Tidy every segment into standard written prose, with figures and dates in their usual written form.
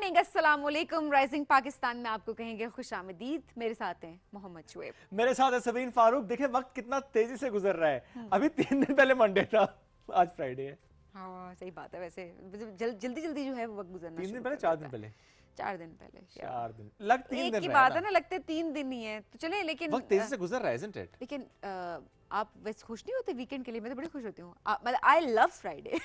Morning, अस्सलाम वालेकुम। Rising Pakistan में आपको कहेंगे खुशामदीद। मेरे साथ हैं मोहम्मद शुएब, मेरे साथ है सबीन फारूक। देखिए वक्त कितना तेजी से गुजर रहा है। अभी 3 दिन पहले मंडे था, आज फ्राइडे है। हाँ सही बात है। वैसे जल्दी जल्दी जो है वो वक्त गुजरना 3 दिन शुरू पहले, कर 4 देता दिन है। पहले, 4 दिन पहले, 4 दिन लग 3 एक दिन की रहा बात है ना, लगते 3 दिन ही है तो चले। लेकिन वक्त तेजी से गुजर रहा है, isn't it? लेकिन आप वैसे खुश नहीं होते वीकेंड के लिए? मैं तो बड़ी खुश होती हूँ। मतलब I love Friday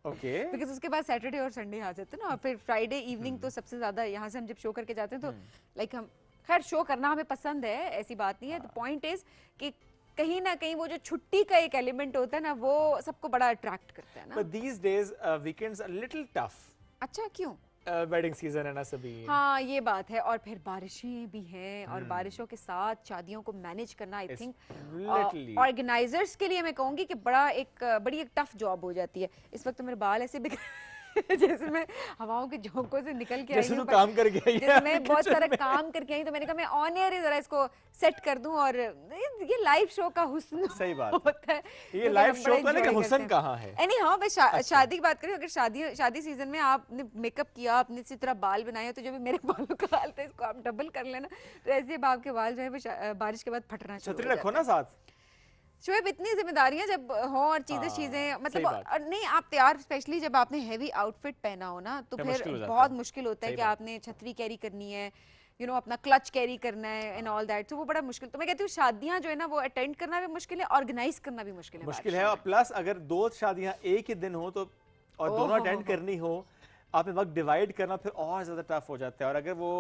okay. Because उसके बाद सैटरडे और संडे आ जाते हैं ना, और फिर फ्राइडे इवनिंग तो सबसे ज्यादा यहाँ से हम जब शो करके जाते हैं तो लाइक हम खैर शो करना हमें पसंद है, ऐसी बात नहीं है। द पॉइंट इज कि कहीं ना कहीं वो जो छुट्टी का एक एलिमेंट होता है ना, वो सबको बड़ा अट्रैक्ट करता है ना। But these days weekends are little tough. अच्छा क्यों? वेडिंग सीजन है ना सभी। हाँ ये बात है, और फिर बारिशें भी हैं, और बारिशों के साथ शादियों को मैनेज करना आई थिंक literally- ऑर्गेनाइजर्स के लिए मैं कहूंगी कि बड़ी एक टफ जॉब हो जाती है। इस वक्त तो मेरे बाल ऐसे बिखरे जैसे मैं हवाओं के झोंकों से निकल के आई जैसे हूँ, तू काम करके आई है जैसे मैं बहुत kitchen सारा में। काम करके आई, तो मैंने कहा मैं ऑन एयर ही जरा इसको सेट कर दूं। और ये लाइव शो का हुस्न सही बात होता है। ये क्योंकि लाइव हम शो बड़ा का ना कि enjoy हुस्न करते हैं। कहाँ है? एनी हाँ, मैं शादी की बात करें, अगर शादी सीजन में आपने मेकअप किया, आपने इसी तरह बाल बनाए, तो जो भी मेरे बालों का हाल था इसको आप डबल कर लेना, तो ऐसे अब आपके बाल जो है वो बारिश के बाद फटना शुरू छतरी हो रखो जाते ना हैं। साथ। शोएब इतनी जिम्मेदारियां जब हो और हाँ, चीजें सही मतलब बात। और नहीं आप तैयार, स्पेशली जब आपने हैवी आउटफिट पहना हो ना, तो फिर फिर मुश्किल हो जाता बहुत है। मुश्किल होता है सही कि बात। आपने छतरी कैरी करनी है, अपना क्लच कैरी करना है एंड ऑल दैट, तो वो बड़ा मुश्किल। तो मैं कहती हूँ शादियां जो है ना, वो अटेंड करना भी मुश्किल है, ऑर्गेनाइज करना भी मुश्किल है। मुश्किल है। और प्लस अगर 2 शादियां एक ही दिन हो तो और दोनों ओहो अटेंड करनी हो, आपने वक्त डिवाइड करना फिर और ज़्यादा टफ हो जाता है। और अगर वो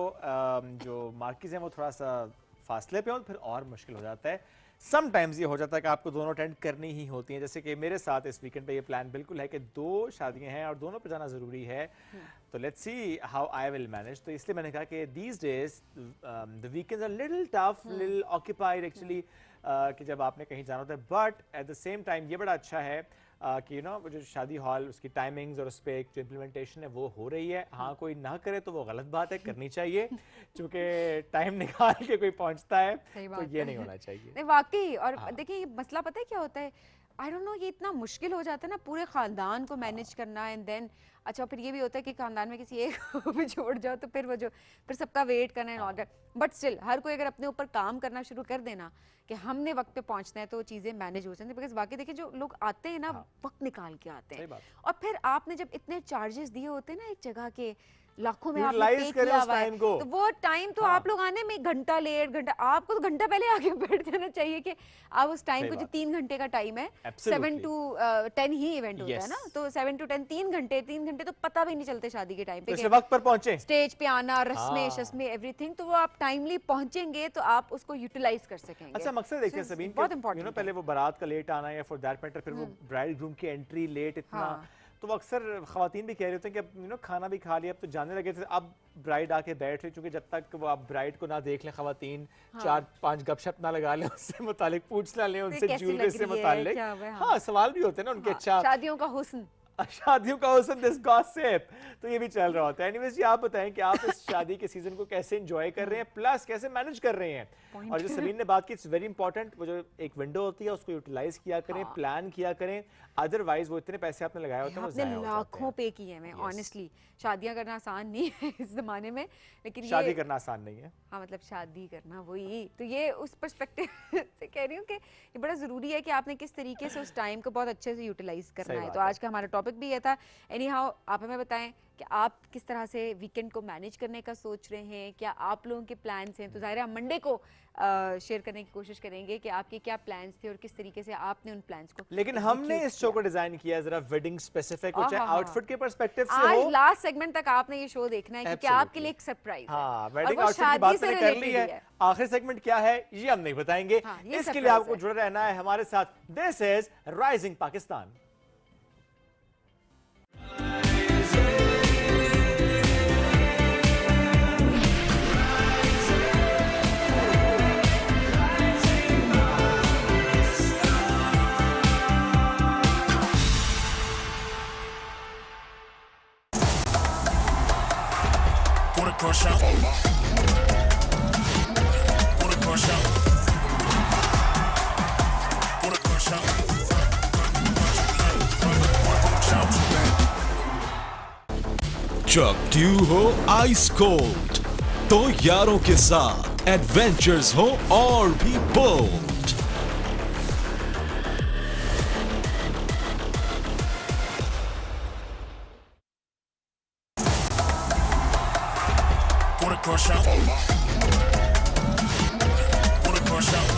जो मार्किज हैं वो थोड़ा सा फासले पे हो तो फिर और मुश्किल हो जाता है। समटाइम्स ये हो जाता है कि आपको दोनों अटेंड करनी ही होती हैं। जैसे कि मेरे साथ इस वीकेंड पे ये प्लान बिल्कुल है कि 2 शादियां हैं और दोनों पे जाना ज़रूरी है। तो let's see how I will manage. तो इसलिए मैंने कहा कि these days the weekends are little tough, little occupied actually, कि जब आपने कहीं जाना होता है। But at the same time ये बड़ा अच्छा है कि वो जो शादी हॉल, उसकी टाइमिंग्स और उस पर एक जो इम्प्लीमेंटेशन है वो हो रही है। हाँ, कोई ना करे तो वो गलत बात है, करनी चाहिए क्योंकि टाइम निकाल के कोई पहुंचता है तो ये नहीं होना चाहिए। नहीं वाकई। और हाँ। देखिए ये मसला पता है क्या होता है, आई डोंट नो, ये इतना मुश्किल हो जाता है ना पूरे खानदान को मैनेज करना। एंड देन अच्छा फिर ये भी होता है कि खानदान में किसी एक को भी छोड़ जाओ तो फिर सबका वेट करना है ऑल दैट। बट स्टिल हर कोई अगर अपने ऊपर काम करना शुरू कर देना कि हमने वक्त पे पहुंचना है, तो चीज़ें मैनेज हो जाती हैं। बिकॉज बाकी देखिए जो लोग आते हैं ना, वक्त निकाल के आते सही हैं, बात। और फिर आपने जब इतने चार्जेस दिए होते हैं ना एक जगह के, लाखों में आपने Utilize पे करें किया उस हुआ है, time को। तो वो टाइम तो आप लोग आने में घंटा लेट, घंटा आपको तो घंटा पहले आके बैठ जाना चाहिए कि आप उस टाइम सही को, जो बात। 3 घंटे का टाइम है, Absolutely. 7 to 10 ही इवेंट होता है Yes. ना, तो 7 to 10 3 घंटे तो पता भी नहीं चलते शादी के टाइम तो पे इसलिए कि वक्त पर पहुंचे। स्टेज पे आना, रस्में हाँ। शस्में एवरीथिंग, तो वो आप टाइमली पहुंचेंगे तो आप उसको यूटिलाइज कर सकेंगे। अच्छा मकसद देखिए So, सबीन, बहुत इंपॉर्टेंट पहले वो बारात का लेट आना या फॉर दैट मैटर फिर वो ब्राइड ग्रूम की एंट्री लेट इतना, हाँ। तो वो अक्सर खवातीन भी कह रहे होते हैं कि अब खाना भी खा लिया, अब तो जाने लगे थे, अब ब्राइड आके बैठ रही, क्योंकि जब तक वो आप ब्राइड को ना देख लें खवातीन, 4-5 गपशप ना लगा लें, उससे मुतालिक पूछ ना लें उनसे कैसी ज्वेलरी लग से रही है, मुतालिक, क्या हुआ है, हाँ। हाँ सवाल भी होते हैं ना उनके। अच्छा शादियों का हुस्न। शादियों का हुस्न, दिस गॉसिप, तो ये भी चल रहा होता है। एनीवेज जी आप बताएं कि आप इस शादी के सीजन को कैसे एंजॉय कर रहे हैं, प्लस कैसे मैनेज कर रहे हैं। और जो सलीम ने बात की, इट्स वेरी इंपॉर्टेंट, वो जो एक विंडो होती है उसको यूटिलाइज किया करें, प्लान किया करें, अदरवाइज वो इतने पैसे आपने लगाए होते हैं वो आपने ज़ाया हो जाते लाखों हैं। पे किए हैं ऑनेस्टली। शादियां करना आसान नहीं है इस जमाने में, लेकिन शादी ये करना आसान नहीं है। हाँ मतलब शादी करना, वही तो ये उस पर्सपेक्टिव से कह रही हूँ कि ये बड़ा ज़रूरी है कि आपने किस तरीके से उस टाइम को बहुत अच्छे से यूटिलाइज करना सही है। बात तो है। आज का हमारा टॉपिक भी ये था। एनी हाउ आप हमें बताएं कि आप किस तरह से वीकेंड को मैनेज करने का सोच रहे हैं, क्या आप लोगों के प्लान्स हैं। तो ज़ाहिर है हम मंडे को शेयर करने की कोशिश करेंगे कि आपके क्या प्लान्स थे और किस तरीके से आपने उन प्लान्स को लेकिन हमने इस शो को डिजाइन किया जरा वेडिंग स्पेसिफिक हो, चाहे आउटफिट के पर्सपेक्टिव से आज हो। लास्ट सेगमेंट तक आपने ये शो देखना है क्योंकि Absolutely. आपके लिए एक सरप्राइज है। हाँ, और वेडिंग वो आउटफिट की शादी बात से मैंने कर ली related ही है। आखिरी सेगमेंट क्या है ये हम नहीं बताएंगे। हाँ, ये इसके लिए surprise आपको है। जुड़े रहना है हमारे साथ। This is rising Pakistan. Wanna crush out? Wanna crush out? Wanna crush out? Wanna crush out too bad? जब ड्यू हो आइस कोल्ड, तो यारों के साथ एडवेंचर्स हो और भी bold. Wanna crush out? Wanna crush out?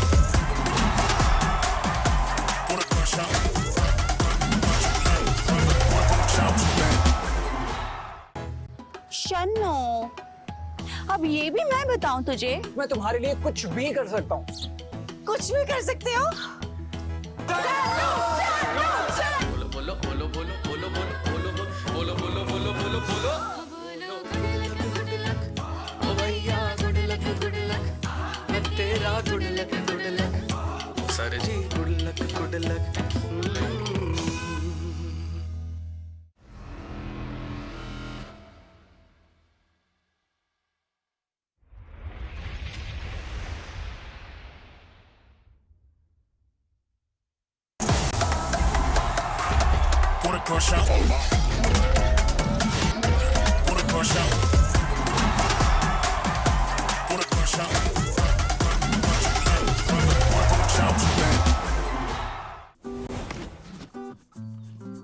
Wanna crush out? Wanna crush out today? शन्नो, अब ये भी मैं बताऊं तुझे? मैं तुम्हारे लिए कुछ भी कर सकता हूँ। कुछ भी कर सकते हो? Sir ji good luck Wanna crush out? Wanna crush out? Wanna crush out? Wanna crush out today?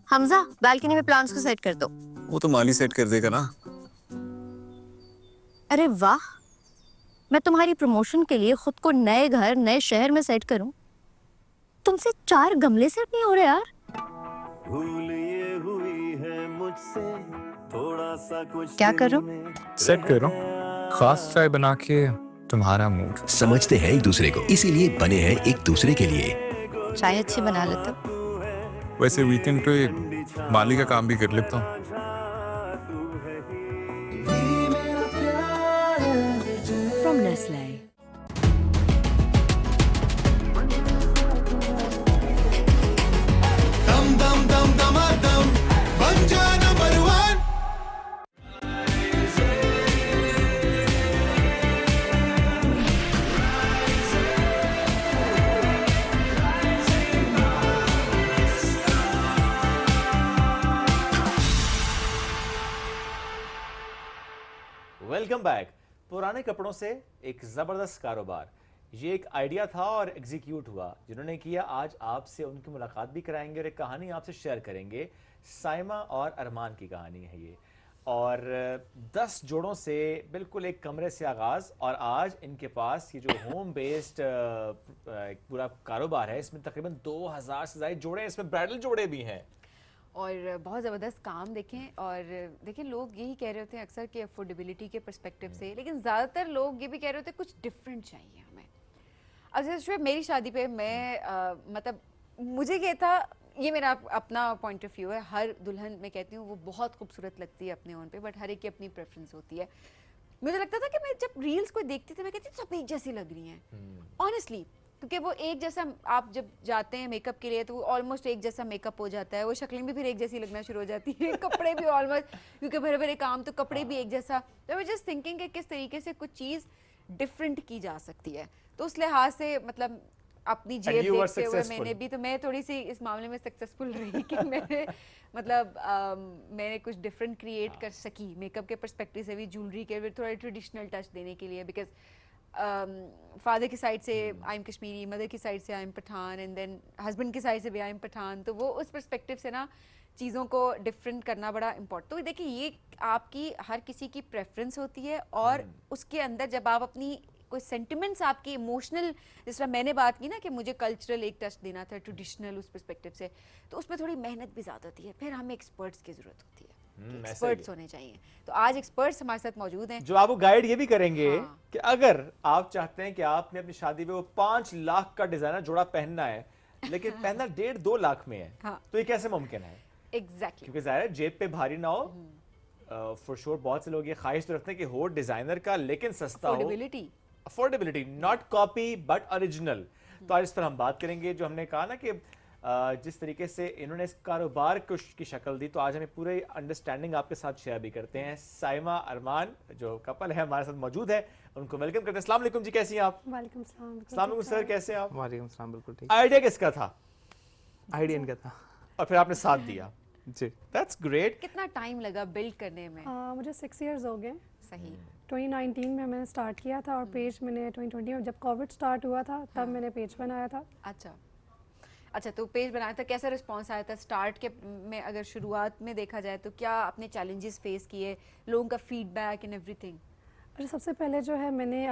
Hamza, balcony में प्लांट्स को सेट कर दो। वो तो माली सेट कर देगा ना। अरे वाह, मैं तुम्हारी प्रमोशन के लिए खुद को नए घर नए शहर में सेट करूं, तुमसे 4 गमले सेट नहीं हो रहे यार। क्या कर रहे हो? सेट कर रहा हूँ, खास चाय बना के तुम्हारा मूड। समझते हैं एक दूसरे को, इसीलिए बने हैं एक दूसरे के लिए। चाय अच्छी बना लेते हो। वैसे वीकेंड पे माली का काम भी कर लेता हूँ। From Nestle. Welcome back. पुराने कपड़ों से एक ज़बरदस्त कारोबार, ये एक आइडिया था और एग्जीक्यूट हुआ। जिन्होंने किया आज आपसे उनकी मुलाकात भी कराएंगे और एक कहानी आपसे शेयर करेंगे। साइमा और अरमान की कहानी है ये, और 10 जोड़ों से बिल्कुल एक कमरे से आगाज़, और आज इनके पास ये जो होम बेस्ड पूरा कारोबार है, इसमें तकरीबन 2000 से ज़्यादा जोड़े हैं, इसमें ब्राइडल जोड़े भी हैं और बहुत ज़बरदस्त काम देखें। और देखिए, लोग यही कह रहे होते हैं अक्सर कि अफोर्डेबिलिटी के पर्सपेक्टिव से, लेकिन ज़्यादातर लोग ये भी कह रहे होते हैं कुछ डिफरेंट चाहिए हमें। अब जैसे मेरी शादी पे मैं मतलब मुझे ये था, ये मेरा अपना पॉइंट ऑफ व्यू है। हर दुल्हन मैं कहती हूँ वो बहुत खूबसूरत लगती है अपने ओन पे, बट हर एक की अपनी प्रेफरेंस होती है। मुझे लगता था कि मैं जब रील्स को देखती थी मैं कहती थी सब एक जैसी लग रही हैं ऑनेस्टली, क्योंकि वो एक जैसा, आप जब जाते हैं मेकअप के लिए तो वो ऑलमोस्ट एक जैसा मेकअप हो जाता है, वो शक्लें भी फिर एक जैसी लगना शुरू हो जाती है, कपड़े भी ऑलमोस्ट, क्योंकि भरे भरे काम तो कपड़े भी एक जैसा। तो आई वाज जस्ट थिंकिंग कि किस तरीके से कुछ चीज़ डिफरेंट की जा सकती है। तो उस लिहाज से मतलब अपनी जेब देखते हुए मैंने भी, तो मैं थोड़ी सी इस मामले में सक्सेसफुल रही कि मैंने मतलब मैंने कुछ डिफरेंट क्रिएट कर सकी मेकअप के पर्सपेक्टिव से भी, ज्वेलरी के भी थोड़ा ट्रेडिशनल टच देने के लिए। बिकॉज फादर की साइड से आई एम कश्मीरी, मदर की साइड से I am Pathan, and then husband की साइड से भी आई एम पठान, तो वो उस पर्सपेक्टिव से ना चीज़ों को डिफरेंट करना बड़ा इम्पोर्टेंट। तो देखिए, ये आपकी हर किसी की प्रेफरेंस होती है, और उसके अंदर जब आप अपनी कोई सेंटिमेंट्स, आपके इमोशनल, जिस तरह मैंने बात की ना कि मुझे कल्चरल एक टच देना था, ट्रेडिशनल उस पर्सपेक्टिव से, तो उसमें थोड़ी मेहनत भी ज़्यादा होती है। फिर हमें एक्सपर्ट्स की ज़रूरत होती है, एक्सपर्ट्स होने चाहिए। तो आज एक्सपर्ट्स हमारे साथ मौजूद हैं जो आपको गाइड ये भी करेंगे कि अगर आप चाहते हैं कि आपने अपनी शादी में वो 5 लाख का डिजाइनर जोड़ा पहनना है, लेकिन पहनना 1.5-2 लाख में है, तो ये कैसे मुमकिन है? एग्जैक्टली, क्योंकि ज़ाहिर है जेब पे भारी ना हो। फॉर श्योर बहुत से लोग ये ख्वाहिश तो रखते हैं कि हो डिजाइनर का लेकिन सस्ता हो। Affordability, not copy but original. तो आज इस पर हम बात करेंगे। जो हमने कहा ना कि जिस तरीके से इन्होंने इस कारोबार की शक्ल दी, तो आज हमें पूरे अंडरस्टैंडिंग आपके साथ शेयर भी करते हैं। साइमा अरमान जो कपल है हमारे साथ मौजूद है, उनको वेलकम करते हैं। अस्सलाम वालेकुम जी, कैसी हैं आप? वालेकुम सलाम। अस्सलाम वालेकुम सर, कैसे हैं आप? वालेकुम सलाम, बिल्कुल ठीक। आइडिया किसका था? आइडिया इनका था और फिर आपने साथ दिया। जी दैट्स ग्रेट। कितना टाइम लगा बिल्ड करने में? मुझे 6 इयर्स हो गए। सही। 2019 में मैंने स्टार्ट किया था और पेज मैंने 2020 में जब कोविड स्टार्ट हुआ था तब मैंने पेज बनाया था। अच्छा अच्छा, तो पेज बनाया था, कैसा रिस्पांस आया था स्टार्ट के में? अगर शुरुआत में देखा जाए तो क्या आपने चैलेंजेस फेस किए, लोगों का फीडबैक एंड एवरीथिंग? अच्छा, सबसे पहले जो है मैंने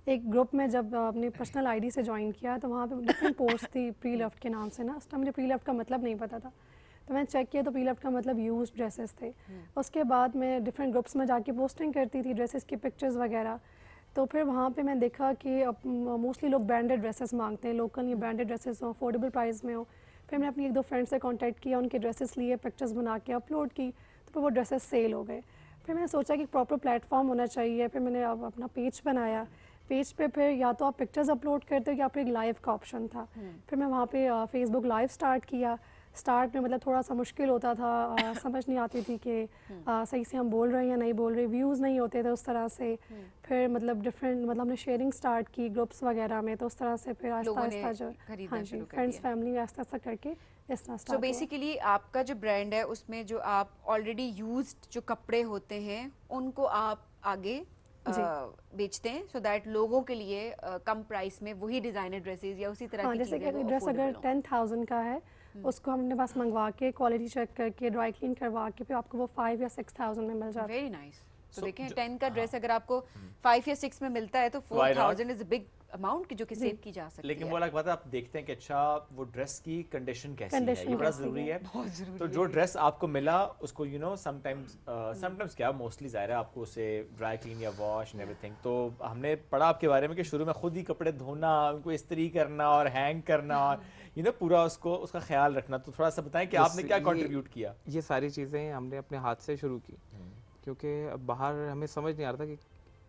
एक ग्रुप में जब अपने पर्सनल आईडी से ज्वाइन किया तो वहाँ पे डिफरेंट पोस्ट थी प्री लव्ड के नाम से ना। उस टाइम मुझे प्री लव्ड का मतलब नहीं पता था, तो मैंने चेक किया तो प्री लव्ड का मतलब यूज्ड ड्रेसेस थे। उसके बाद मैं डिफरेंट ग्रुप्स में जाके पोस्टिंग करती थी ड्रेसेस की पिक्चर्स वगैरह। तो फिर वहाँ पे मैंने देखा कि मोस्टली लोग ब्रांडेड ड्रेसेस मांगते हैं, लोकल ये ब्रांडेड ड्रेसेस हो, अफोर्डेबल प्राइस में हो। फिर मैंने अपनी 1-2 फ्रेंड से कांटेक्ट किया, उनके ड्रेसेस लिए, पिक्चर्स बना के अपलोड की, तो फिर वो ड्रेसेस सेल हो गए। फिर मैंने सोचा कि प्रॉपर प्लेटफॉर्म होना चाहिए। फिर मैंने अब अपना पेज बनाया। पेज पे फिर या तो आप पिक्चर्स अपलोड करते हो या फिर एक लाइव का ऑप्शन था। फिर मैं वहाँ पे फेसबुक लाइव स्टार्ट किया। स्टार्ट में मतलब थोड़ा सा मुश्किल होता था, समझ नहीं आती थी कि सही से हम बोल रहे हैं या नहीं बोल रहे, व्यूज़ नहीं होते थे उस तरह से। फिर मतलब डिफरेंट मतलब हमने शेयरिंग स्टार्ट की ग्रुप्स वगैरह में, तो उस तरह से फिर आहिस्ता आहिस्ता जो हाँ जी फ्रेंड्स फैमिली में आहिस्ता आहिस्ता करके इस तरह तो स्टार्ट हुआ। बेसिकली आपका जो ब्रांड है उसमें जो आप ऑलरेडी यूज्ड जो कपड़े होते हैं उनको आप आगे बेचते हैं, सो दैट लोगों के लिए कम प्राइस में वही डिजाइनर ड्रेसेस या उसी तरह हाँ, की जैसे चीजें कि ड्रेस अगर 10,000 का है उसको हमने बस मंगवा के क्वालिटी चेक करके ड्राई क्लीन करवा के फिर आपको वो 5 या 6,000 में मिल जाता है। Very nice. तो So, देखें जो- 10 का ड्रेस अगर आपको 5 या 6 में मिलता है तो Why not? 4,000 is a big amount की जो कि सेव की जा सकती लेकिन है। वो अलग बात है, आप देखते हैं कि अच्छा वो ड्रेस की कंडीशन कैसी है, Condition ये बड़ा कैसी ज़रूरी है, है। तो जो ड्रेस आपको मिला उसको समटाइम्स क्या मोस्टली ज़ाहिर है आपको उसे ड्राई क्लीन या वॉश एंड एवरीथिंग। तो हमने पढ़ा आपके बारे में कि शुरू में खुद ही कपड़े धोना, उनको इस्त्री करना और हैंग करना और पूरा उसका ख्याल रखना। तो थोड़ा सा बताएं कि आपने क्या कंट्रीब्यूट किया? ये सारी चीज़ें हमने अपने हाथ से शुरू की, क्योंकि बाहर हमें समझ नहीं आ रहा था कि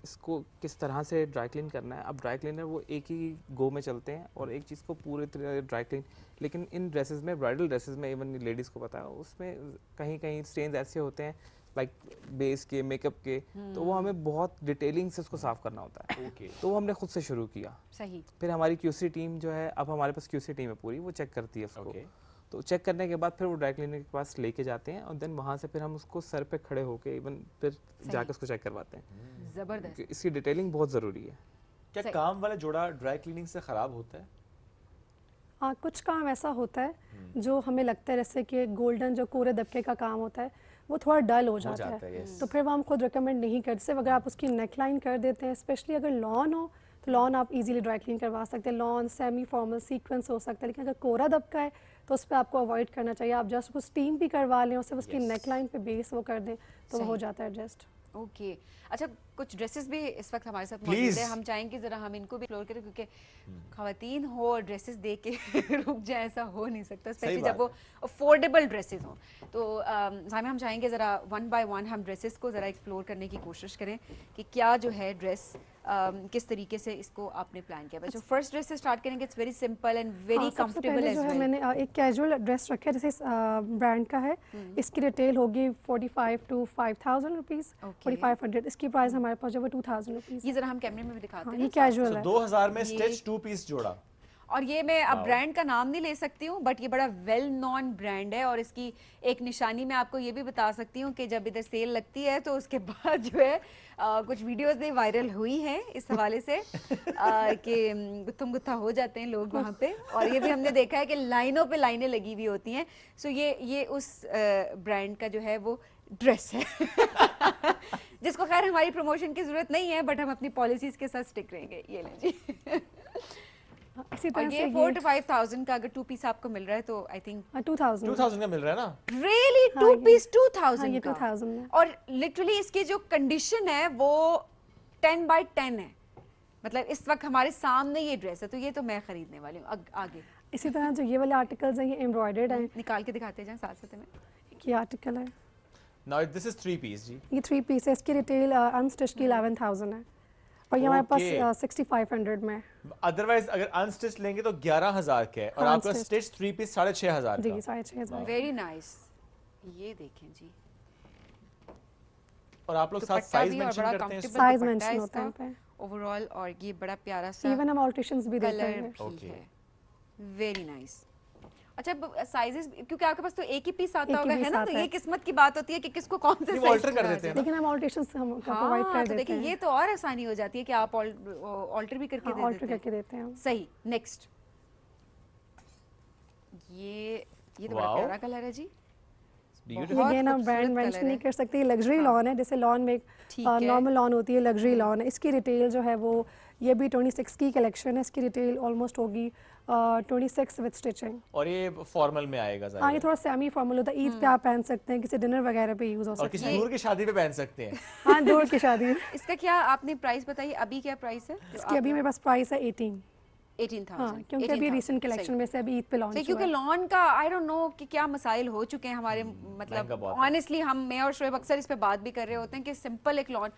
इसको किस तरह से ड्राई क्लीन करना है। अब ड्राई क्लीनर वो एक ही गो में चलते हैं और एक चीज़ को पूरी तरह ड्राई क्लीन, लेकिन इन ड्रेसेस में, ब्राइडल ड्रेसेस में, इवन लेडीज़ को पता है उसमें कहीं कहीं स्टेन्स ऐसे होते हैं लाइक बेस के, मेकअप के, तो वो हमें बहुत डिटेलिंग से उसको साफ़ करना होता है। तो वो हमने खुद से शुरू किया। सही। फिर हमारी क्यूसी टीम जो है, अब हमारे पास क्यूसी टीम है पूरी, वो चेक करती है उसको। तो चेक करने के बाद फिर वो ड्राई क्लीनर के पास लेके जाते हैं और देन वहाँ से फिर हम उसको सर पे खड़े होके इवन फिर जाके उसको चेक करवाते हैं। जबरदस्त। इसकी डिटेलिंग बहुत ज़रूरी है। क्या काम वाला जोड़ा ड्राई क्लीनिंग से ख़राब होता है? हाँ, कुछ काम ऐसा होता है जो हमें लगता है जैसे कि गोल्डन जो कोरे दबके का काम होता है वो थोड़ा डल हो जाता है, तो फिर वो हम खुद रिकमेंड नहीं करते। सिर्फ अगर आप उसकी नेकलाइन कर देते हैं, स्पेशली अगर लॉन हो तो लॉन आप इजीली ड्राई क्लीन करवा सकते हैं। लॉन सेमी फॉर्मल सीक्वेंस हो सकता है, लेकिन अगर कोरा दबका है तो उस पर आपको अवॉइड करना चाहिए। आप जस्ट उसको स्टीम भी करवा लें और सिर्फ उसकी नेकलाइन पे बेस वो कर दें तो वो हो जाता है एडजस्ट। ओके अच्छा, कुछ ड्रेसेस भी इस वक्त हमारे साथ मौजूद है, हम चाहेंगे जरा हम इनको भी एक्सप्लोर करें, क्योंकि खवातीन हो और ड्रेसेस देख के रुक जाए ऐसा हो नहीं सकता, स्पेशली जब वो अफोर्डेबल ड्रेसेस हों। तो सामिया, हम चाहेंगे ज़रा 1 बाय 1 हम ड्रेसेस को ज़रा एक्सप्लोर करने की कोशिश करें कि क्या जो है ड्रेस किस तरीके से इसको आपने प्लान किया। तो फर्स्ट ड्रेस से स्टार्ट करेंगे, it's very simple and very comfortable as जो है वेल। मैंने एक कैजुअल ड्रेस रखा है, जैसे ब्रांड का है, इसकी रिटेल होगी 45 to 5,000 रुपीज़, 4,500। इसकी प्राइस हमारे पास जो है 2,000 रुपीज़। ये जरा हम कैमरे में भी दिखाते हैं। ये कैजुअल है। 2000 में स्टिच 2 पीस जोड़ा। और ये मैं अब ब्रांड का नाम नहीं ले सकती हूँ, बट ये बड़ा वेल नॉन ब्रांड है। और इसकी एक निशानी मैं आपको ये भी बता सकती हूँ कि जब इधर सेल लगती है तो उसके बाद जो है कुछ वीडियोस भी वायरल हुई हैं इस हवाले से कि गुत्थम गुत्था हो जाते हैं लोग वहाँ पे। और ये भी हमने देखा है कि लाइनों पे लाइनें लगी हुई होती हैं। सो ये उस ब्रांड का जो है वो ड्रेस है जिसको खैर हमारी प्रमोशन की जरूरत नहीं है, बट हम अपनी पॉलिसीज के साथ स्टिक रहेंगे। ये लें जी। इसी तरह और से ये 4 to 5,000 का अगर 2 पीस आपको मिल रहा है तो आई थिंक 2,000 का मिल रहा है ना। रियली 2 पीस 2,000 हाँ, ये का। 2,000 में। और लिटरली इसकी जो कंडीशन है वो 10 by 10 है, मतलब इस वक्त हमारे सामने ये ड्रेस है, तो ये तो मैं खरीदने वाली हूँ। आगे इसी तरह जो ये वाले आर्टिकल्स हैं ये एम्ब्रॉयडर्ड हैं। निकाल के दिखाते जाएं साथ साथ में। ये आर्टिकल है, नाउ दिस इज 3 पीस जी। ये 3 पीस है, इसकी रिटेल अनस्टिच की 11,000 है और ये हमारे पास 6,500 में। अदरवाइज अगर अनस्टिच लेंगे तो 11,000 के और हाँ, आपका स्टिच 3 पीस 6,500 जी, का। 6,500। Very nice. ये देखें जी, और आप लोग साथ साइज मेंशन करते हैं? साइज मेंशन होता है ओवरऑल। और ये बड़ा प्यारा सा इवन हम ऑल्ट्रेशंस भी देते कलर हैं। भी है। Very nice. अच्छा साइजेस, क्योंकि आपके पास तो एक ही पीस आता एक ही होगा है पीस ना, आता तो है। ये किस्मत की बात होती है कि किसको कौन से नहीं, वो size alter कर पूरा आ देते हैं जाए। लेकिन हम ऑल्ट्रेशंस हम प्रोवाइड हाँ कर तो देते देखिए हैं। ये तो और आसानी हो जाती है कि आप ऑल्टर भी करके दे ऑल्टर देते हैं। करके देते हैं हम। सही। नेक्स्ट, ये तो बड़ा Wow. प्यारा कलर है जी। Beautiful. बहुत अगेन हम ब्रांड खूबसूरत मेंशन कलर नहीं है। कर सकते, ये लग्जरी लॉन है, जैसे लॉन में ठीक है। नॉर्मल लॉन होती है, लग्जरी लॉन है। इसकी रिटेल जो है वो ये भी 26 की कलेक्शन है, इसकी रिटेल ऑलमोस्ट होगी 26 विद स्टिचिंग। और ये फॉर्मल में आएगा हाँ, ज़ाहिर ये है। थोड़ा सेमी फॉर्मल होता है, ईद पे आप पहन सकते हैं, किसी डिनर वगैरह पे यूज़ हो और सकता किसी है। दूर की शादी पे पहन सकते हैं। हाँ, दूर की शादी। इसका क्या आपने प्राइस बताई, अभी क्या प्राइस है? इसकी अभी मेरे पास प्राइस है 18। 18,000। हाँ, क्योंकि अभी रिसेंट कलेक्शन में से अभी ईद पे लॉन्च हुआ क्योंकि है। लॉन का आई डोंट नो कि क्या मसाइल हो चुके हैं हमारे, महंगा मतलब बहुत है। ऑनेस्टली मैं और शोएब अक्सर इस पे बात भी कर रहे होते हैं कि सिंपल एक लॉन,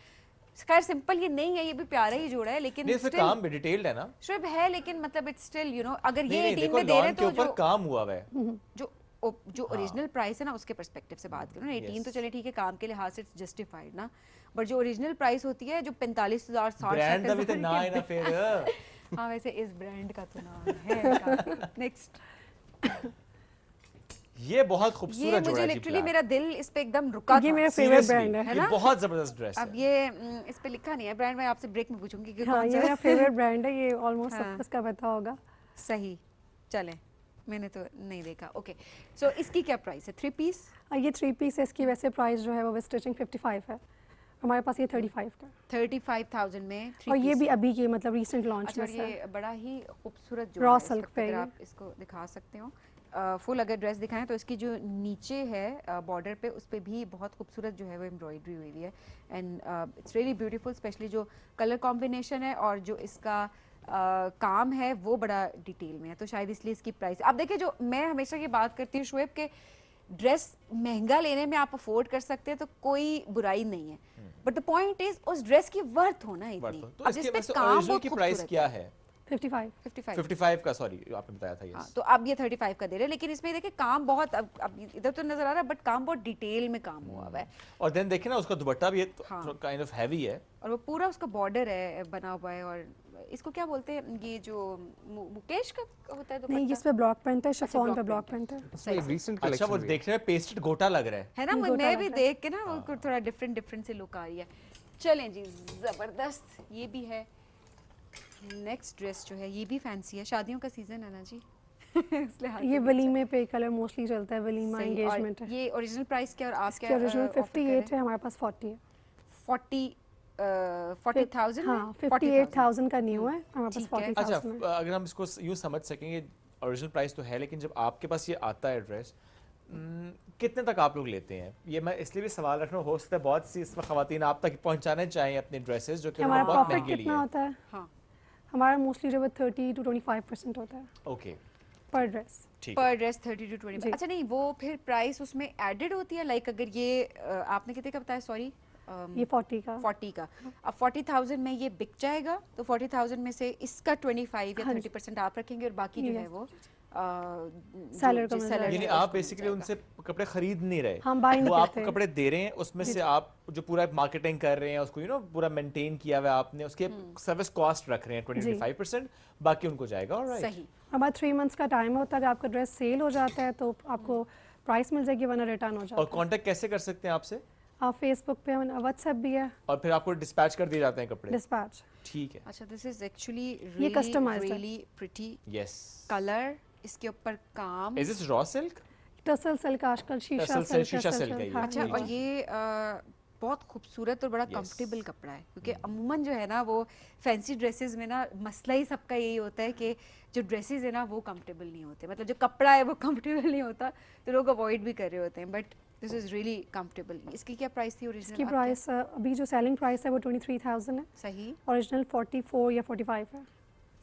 खैर सिंपल ये नहीं है, ये भी प्यारा ही जोड़ा है, लेकिन नहीं, इसमें still- काम भी डिटेल्ड है ना। शोएब है, लेकिन मतलब इट्स स्टिल यू नो, अगर नहीं ये नहीं 18 देखो, में दे रहे लॉन हैं के तो ऊपर जो काम हुआ हुआ है। जो ओरिजिनल प्राइस है ना उसके पर्सपेक्टिव से बात करो ना, 18 तो चले ठीक है, काम के लिहाज से जस्टिफाइड ना, बट जो ओरिजिनल प्राइस होती है जो 45,000 ब्रांड ਦਾ ਵੀ ਤੇ ਨਾ ਹੈ ਨਾ ਫਿਰ। हाँ वैसे इस ब्रांड का तो नाम है। नेक्स्ट, ये बहुत ये खूबसूरत जोड़ा मुझे है जी, लिटरली black। मेरा दिल इस पे एकदम रुका ये था। मेरा फेवरेट Seriously, ब्रांड है। ये ना? बहुत जबरदस्त ड्रेस अब है। ये इस पे लिखा नहीं है ब्रांड, मैं आपसे ब्रेक में पूछूंगी कि हाँ, कौन ये सा मेरा फेवरेट ब्रांड है, ये ऑलमोस्ट हाँ। सबको इसका पता होगा। सही। चलें, मैंने तो नहीं देखा। ओके, सो इसकी क्या प्राइस है? 3 पीस? ये 3 पीस है, इसकी वैसे प्राइस जो है वो स्टिचिंग 55 है, हमारे पास ये 35 का। 35,000 में 3 और ये पीस भी है। अभी के मतलब रीसेंट लॉन्च अच्छा, में और से है। ये बड़ा ही खूबसूरत जो Raw है, silk पे अगर ये। आप इसको दिखा सकते हो फुल अगर ड्रेस दिखाएं तो इसकी जो नीचे है बॉर्डर पे, उस पे भी बहुत खूबसूरत जो है वो एम्ब्रॉयडरी हुई हुई है, and it's really beautiful, specially जो कलर कॉम्बिनेशन है और जो इसका काम है वो बड़ा डिटेल में है, तो शायद इसलिए इसकी प्राइस। आप देखिए, जो मैं हमेशा ये बात करती हूँ शोएब के, ड्रेस महंगा लेने में आप अफोर्ड कर सकते हैं तो कोई बुराई नहीं है, बट द पॉइंट इज उस ड्रेस की वर्थ होना इतनी। तो अब इसके जिस पे वैसे काम ओरिजिनल बहुत की प्राइस खूबसूरत क्या है। है? 55। 55 का, सॉरी आपने बताया था। हाँ, यस। तो अब ये 35 का दे रहे हैं, लेकिन इसमें देखिए काम बहुत, अब इधर तो नजर आ रहा है बट काम बहुत डिटेल में काम हुआ हुआ है, और देन देखिए ना, उसका दुपट्टा भी हाँ। काइंड ऑफ हैवी है। और वो पूरा उसका बॉर्डर है बना हुआ है, और इसको क्या बोलते हैं, ये जो मुकेश का होता है नहीं, दुपट्टा, इस पे ब्लॉक प्रिंट है, शिफॉन block पे ब्लॉक print प्रिंट है। सही से। रीसेंट अच्छा, वो कलेक्शन भी है। देखने में पेस्टेड गोटा लग रहा है ना, गोटा मैं लग भी रहा है। देख के ना वो थोड़ा डिफरेंट से लुक आ रही है। चलें जी, जबरदस्त, ये भी है। नेक्स्ट ड्रेस जो है ये भी फैंसी है, शादियों का सीजन है ना जी। इसलिए हाथ ये में वलीमे पे कलर मोस्टली चलता है, वलीमा सही, एंगेजमेंट और है। ये ओरिजिनल प्राइस क्या और आप इसकी क्या ओरिजिनल offer कर रहे 58 हैं? है, हमारे पास 40 है। 40,000 हाँ, 58,000 का न्यू है, हमारे ठीक पास है। 40,000 अच्छा, है। अगर हम इसको यूँ समझ सकेंगे, ओरिजिनल प्राइस तो है, लेकिन जब आपके पास ये आता है ड्रेस, कितने तक आप लोग लेते हैं? ये मैं इसलिए भी सवाल रख रहा हूँ, हो सकता है बहुत सी इसमें खवातीन आप तक पहुँचाना चाहें अपने ड्रेसेस जो कि हमारा बहुत प्रॉफिट महंगे लिए कितना हैं। होता है? हाँ, हमारा मोस्टली जो है 30 to 25% होता है ओके, पर ड्रेस। ठीक है। पर ड्रेस 30 to 25। जी। अच्छा, नहीं वो फिर प्राइस उसमें एडेड होती है, लाइक अगर ये आपने कितने का बताया, सॉरी ये 40 का। 40 का, अब 40,000 में ये बिक जाएगा, तो 40,000 में से इसका 25 या हाँ जी। 30% आप रखेंगे और बाकी जो है Yes. वो Seller को मिल जाएगा। यानी आप बेसिकली उनसे कपड़े खरीद नहीं रहे, हम buy नहीं वो आपको करते। कपड़े दे रहे हैं, उसमें से आप जो पूरा मार्केटिंग कर रहे हैं उसको पूरा मेंटेन किया हुआ है आपने, उसके सर्विस कॉस्ट रख रहे हैं 25%, बाकी उनको जाएगा। ऑलराइट, सही। हमारा 3 मंथ्स का टाइम होता है, अगर आपका ड्रेस सेल हो जाता है तो आपको प्राइस मिल जाएगी, वरना रिटर्न हो जाता और है। कांटेक्ट कैसे कर सकते हैं आपसे? आप फेसबुक पे, व्हाट्सएप भी है, और फिर आपको डिस्पैच कर दिए जाते हैं कपड़े? डिस्पैच। ठीक है, अच्छा, दिस इज एक्चुअली customized है। Really pretty yes. कलर, इसके ऊपर काम। Is this raw silk? Tussle silk, आजकल शीशा टसल सिल्क, शीशा सिल्क है ये। हाँ, अच्छा, हाँ। और ये बहुत खूबसूरत और बड़ा Yes. कंफर्टेबल कपड़ा है, क्योंकि अमूमन जो है ना वो फैंसी ड्रेसेस में ना मसला ही सबका यही होता है कि जो ड्रेसेस है ना वो कंफर्टेबल नहीं होते, मतलब जो कपड़ा है वो कंफर्टेबल नहीं होता, तो लोग अवॉइड भी कर रहे होते हैं, but this is really comfortable. इसकी क्या प्राइस थी ओरिजिनल? इसकी प्राइस अभी जो सेलिंग प्राइस है वो 23,000 है, सही, ओरिजिनल 44 या 45 है।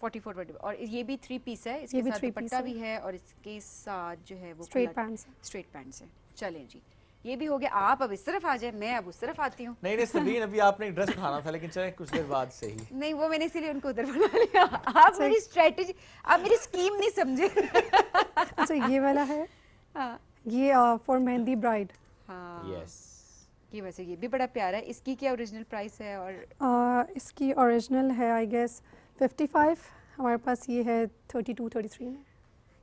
44 25, और ये भी 3 पीस है, इसके ये भी साथ 3 piece दुपट्टा है। भी है और इसके साथ जो है वो स्ट्रेट पैंट्स है। स्ट्रेट पैंट्स है। चलें जी, ये भी हो गया। आप अब इस तरफ आ जाए, मैं अब उस तरफ आती हूँ। नहीं सबीन, अभी आपने एक ड्रेस दिखाना था, लेकिन चले कुछ देर बाद से ही। नहीं, वो मैंने इसीलिए उनको उधर बुला लिया। आप मेरी स्ट्रेटजी, आप मेरी स्कीम नहीं समझे। अच्छा, ये वाला है, हाँ ये फॉर मेहंदी ब्राइड। हाँ, यस, ये वैसे ये भी बड़ा प्यारा है। इसकी क्या ओरिजिनल प्राइस है? और इसकी ओरिजिनल है आई गेस 55, हमारे पास ये है 32 33 में।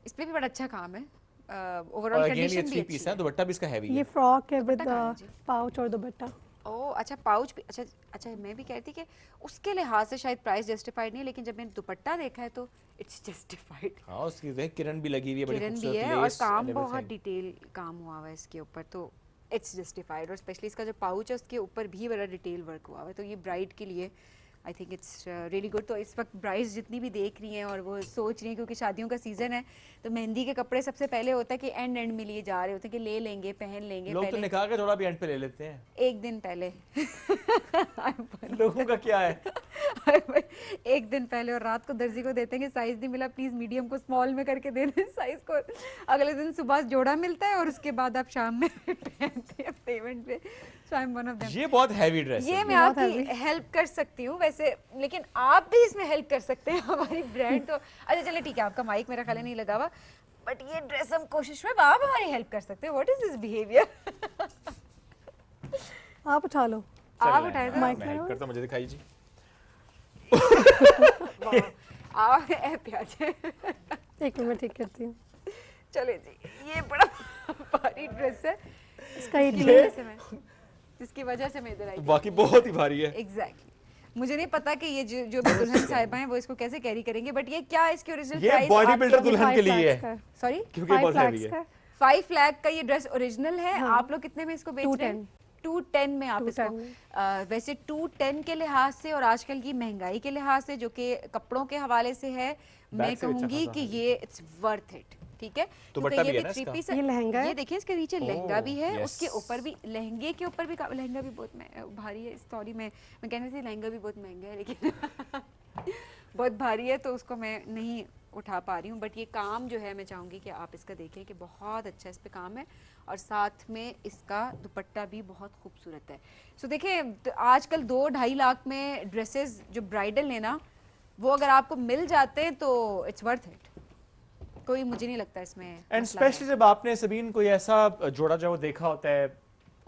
इस पे भी बड़ा अच्छा काम है। ओवरऑल और अगेन ये कंडीशन भी 3 अच्छी पीस है। है, दुपट्टा भी इसका हैवी ये है। फ्रॉक है विद दुपट्टा कहाँ है जी? पाउच और दुपट्टा। ओह अच्छा, पाउच भी अच्छा। अच्छा मैं भी कहती कि उसके लिहाज से शायद प्राइस जस्टिफाइड नहीं है, लेकिन जब मैंने दुपट्टा देखा है तो इट्स जस्टिफाइड। हाँ, उसकी देख किरण भी लगी हुई है, बड़ी किरण भी खूबसूरत है और लेस काम एंड बहुत एवरीथिंग। डिटेल काम हुआ हुआ है इसके ऊपर, तो इट्स जस्टिफाइड। और स्पेशली इसका जो पाउच है उसके ऊपर भी बड़ा डिटेल वर्क हुआ हुआ है, तो ये ब्राइड के लिए I think it's really good. तो इस वक्त ब्राइड्स जितनी भी देख रही हैं और वो सोच रही हैं, क्योंकि शादियों का सीज़न है, तो मेहंदी के कपड़े सबसे पहले होता है कि एंड में लिए जा रहे होते हैं कि ले लेंगे, पहन लेंगे। लोग तो पहले निकाह का जोड़ा भी एंड पे ले लेते हैं। एक दिन पहले लोगों का क्या है? एक दिन पहले, और रात को दर्जी को देते हैं कि साइज नहीं मिला, प्लीज मीडियम को स्मॉल में करके दे दें साइज को। अगले दिन सुबह जोड़ा मिलता है और उसके बाद आप शाम में पहनते हैं पेमेंट पे। So I am one of them. ये बहुत हैवी ड्रेस ये है। मैं आपकी हेल्प कर सकती हूँ वैसे, लेकिन आप भी इसमें हेल्प कर सकते हैं हमारी ब्रांड। तो अच्छा चलिए ठीक है, आपका माइक मेरा ख्याल है नहीं लगा हुआ, बट ये ड्रेस हम कोशिश में आप हमारी हेल्प कर सकते हैं। What is this behaviour? आप उठा लो। आप उठाए थे? मैं हेल्प करता हूं, मुझे दिखाई जी। आप प्याज एक मिनट ठीक करती हूँ। चले जी, ये बड़ा भारी ड्रेस है, इसका ये जिसकी वजह से मैं इधर आई। बाकी बहुत ही भारी है। एग्जैक्टली मुझे नहीं पता कि ये जो भी दुल्हन साहिबा हैं वो इसको कैसे कैरी करेंगे, बट ये क्या इसकी ओरिजिनल ये प्राइस? बॉडी बिल्डर दुल्हन के लिए है, सॉरी क्योंकि ये बहुत हैवी है। 5 लाख का ये ड्रेस ओरिजिनल है। आप लोग कितने में इसको बेच रहे हैं? 210 में आप इसको 210 वैसे 210 के लिहाज से और आजकल की महंगाई के लिहाज से जो कि कपड़ों के हवाले से है, मैं से भी अच्छा कहूंगी खासा कि है। ये इट्स वर्थ इट। ठीक है, दुपट्टा क्योंकि भी ये है ना भी 3 इसका? पीस ये लहंगा है। ये देखिए इसके नीचे लहंगा भी है, yes. उसके ऊपर भी लहंगे के ऊपर भी लहंगा भी बहुत भारी है। सॉरी मैं कहने से लहंगा भी बहुत महंगा है, लेकिन बहुत भारी है तो उसको मैं नहीं उठा पा रही हूँ। बट ये काम जो है मैं चाहूँगी कि आप इसका देखें कि बहुत अच्छा इस पे काम है, और साथ में इसका दुपट्टा भी बहुत खूबसूरत है। सो देखिए आजकल 2-2.5 लाख में ड्रेसेस जो ब्राइडल लेना, वो अगर आपको मिल जाते हैं तो इट्स वर्थ इट। कोई मुझे नहीं लगता इसमें एंड स्पेशली जब आपने सबीन कोई ऐसा जोड़ा जो वो देखा होता है